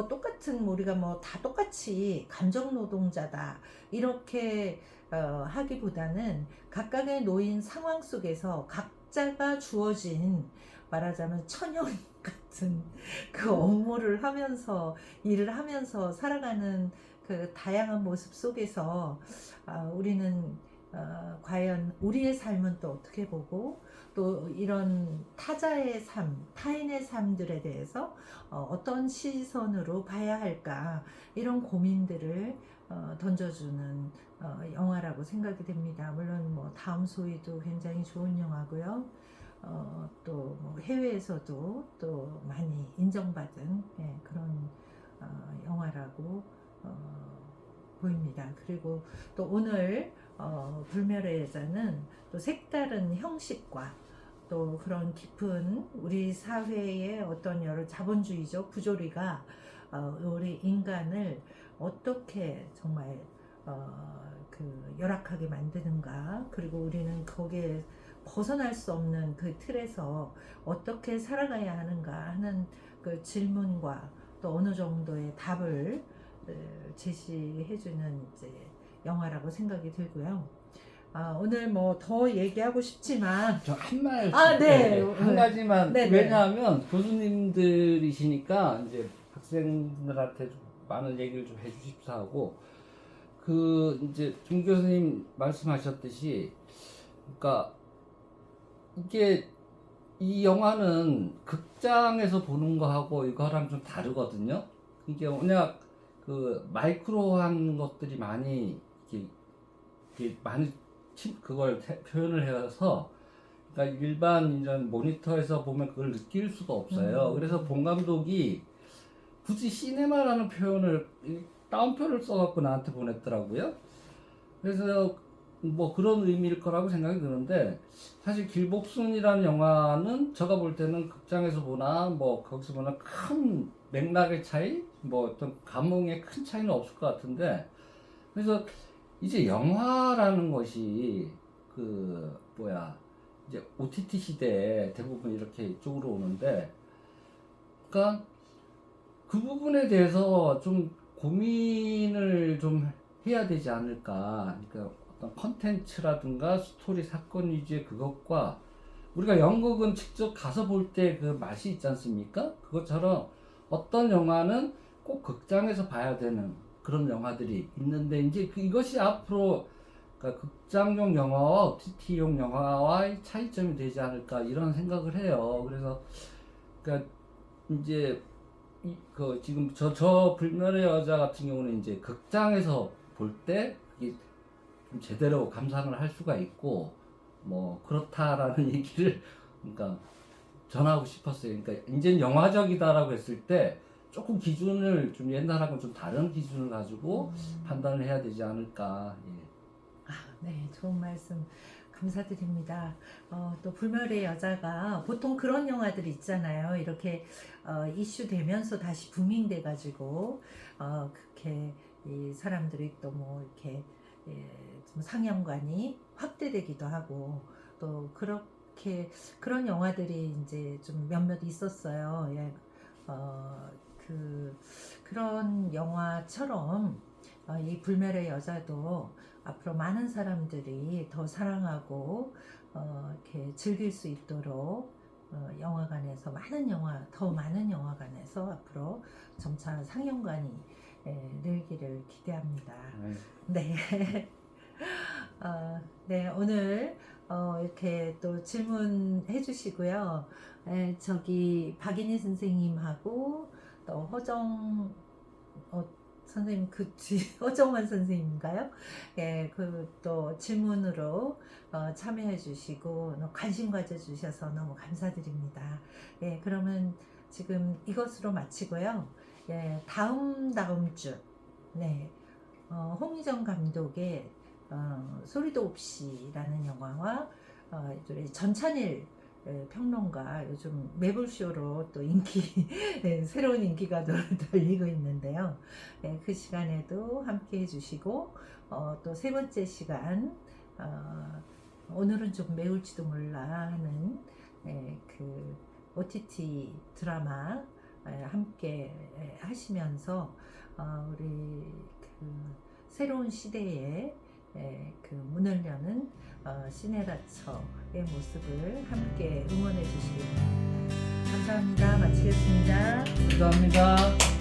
똑같은 우리가 다 똑같이 감정 노동자다 이렇게 하기보다는 각각의 놓인 상황 속에서 각자가 주어진 말하자면 천연 같은 그 업무를 하면서 일을 하면서 살아가는 그 다양한 모습 속에서 우리는 과연 우리의 삶은 또 어떻게 보고 또 이런 타자의 삶, 타인의 삶들에 대해서 어떤 시선으로 봐야 할까 이런 고민들을 던져주는 영화라고 생각이 됩니다. 물론 뭐 다음 소위도 굉장히 좋은 영화고요. 또 뭐 해외에서도 또 많이 인정받은 그런 영화라고 보입니다. 그리고 또 오늘 불멸의 여자는 또 색다른 형식과 또 그런 깊은 우리 사회의 어떤 여러 자본주의적 부조리가 우리 인간을 어떻게 정말 그 열악하게 만드는가, 그리고 우리는 거기에 벗어날 수 없는 그 틀에서 어떻게 살아가야 하는가 하는 그 질문과 또 어느 정도의 답을 제시해주는 이제 영화라고 생각이 들고요. 오늘 뭐 더 얘기하고 싶지만 저 한 말, 네. 한 가지만. 네, 네. 왜냐하면 교수님들이시니까 이제 학생들한테 좀 많은 얘기를 좀 해주십사 하고, 그 이제 김 교수님 말씀하셨듯이, 그러니까 이게 이 영화는 극장에서 보는 거하고 이거랑 좀 다르거든요. 이게 워낙 그 마이크로한 것들이 많이 이렇게 많이 그걸 표현을 해서, 그러니까 일반 이런 모니터에서 보면 그걸 느낄 수가 없어요. 그래서 본 감독이 굳이 시네마라는 표현을 따옴표를 써갖고 나한테 보냈더라고요. 그래서 뭐 그런 의미일 거라고 생각이 드는데, 사실 길복순이라는 영화는 제가 볼 때는 극장에서 보나 뭐 거기서 보나 큰 맥락의 차이, 뭐 어떤 감흥의 큰 차이는 없을 것 같은데, 그래서 이제 영화라는 것이 그 이제 OTT 시대에 대부분 이렇게 이쪽으로 오는데, 그러니까 그 부분에 대해서 좀 고민을 좀 해야 되지 않을까. 그러니까 어떤 컨텐츠라든가 스토리 사건 위주의 그것과, 우리가 연극은 직접 가서 볼 때 그 맛이 있지 않습니까? 그것처럼 어떤 영화는 꼭 극장에서 봐야 되는 그런 영화들이 있는데, 이제 이것이 앞으로 그러니까 극장용 영화와 OTT용 영화와의 차이점이 되지 않을까 이런 생각을 해요. 그래서 그러니까 이제 지금 저 불멸의 여자 같은 경우는 이제 극장에서 볼 때 이게 좀 제대로 감상을 할 수가 있고 뭐 그렇다라는 얘기를 그러니까 전하고 싶었어요. 그러니까 이제는 영화적이다라고 했을 때 조금 기준을 좀 옛날하고 좀 다른 기준을 가지고 판단을 해야 되지 않을까. 네, 좋은 말씀 감사드립니다. 또 불멸의 여자가 보통 그런 영화들 있잖아요. 이렇게 이슈되면서 다시 부밍돼 가지고 그렇게 이 사람들이 또 뭐 이렇게 좀 상영관이 확대되기도 하고, 또 그렇게 그런 영화들이 이제 좀 몇몇 있었어요. 그런 영화처럼 이 불멸의 여자도 앞으로 많은 사람들이 더 사랑하고 이렇게 즐길 수 있도록 영화관에서 더 많은 영화관에서 앞으로 점차 상영관이 늘기를 기대합니다. 네. 네, 오늘 이렇게 또 질문해 주시고요. 저기 박인희 선생님하고 또 허정 선생님, 허정환 선생님인가요? 예, 또 질문으로 참여해 주시고 관심 가져 주셔서 너무 감사드립니다. 예, 그러면 지금 이것으로 마치고요. 예, 다음 주, 네, 홍희정 감독의 소리도 없이라는 영화와 전찬일 평론가, 요즘 매불쇼로 또 새로운 인기가 돌리고 있는데요. 네, 그 시간에도 함께 해주시고, 또 세 번째 시간, 오늘은 좀 매울지도 몰라 하는 그 OTT 드라마 함께 하시면서 우리 그 새로운 시대에 그 문을 여는 시네라처의 모습을 함께 응원해 주시기 바랍니다. 감사합니다. 마치겠습니다. 감사합니다.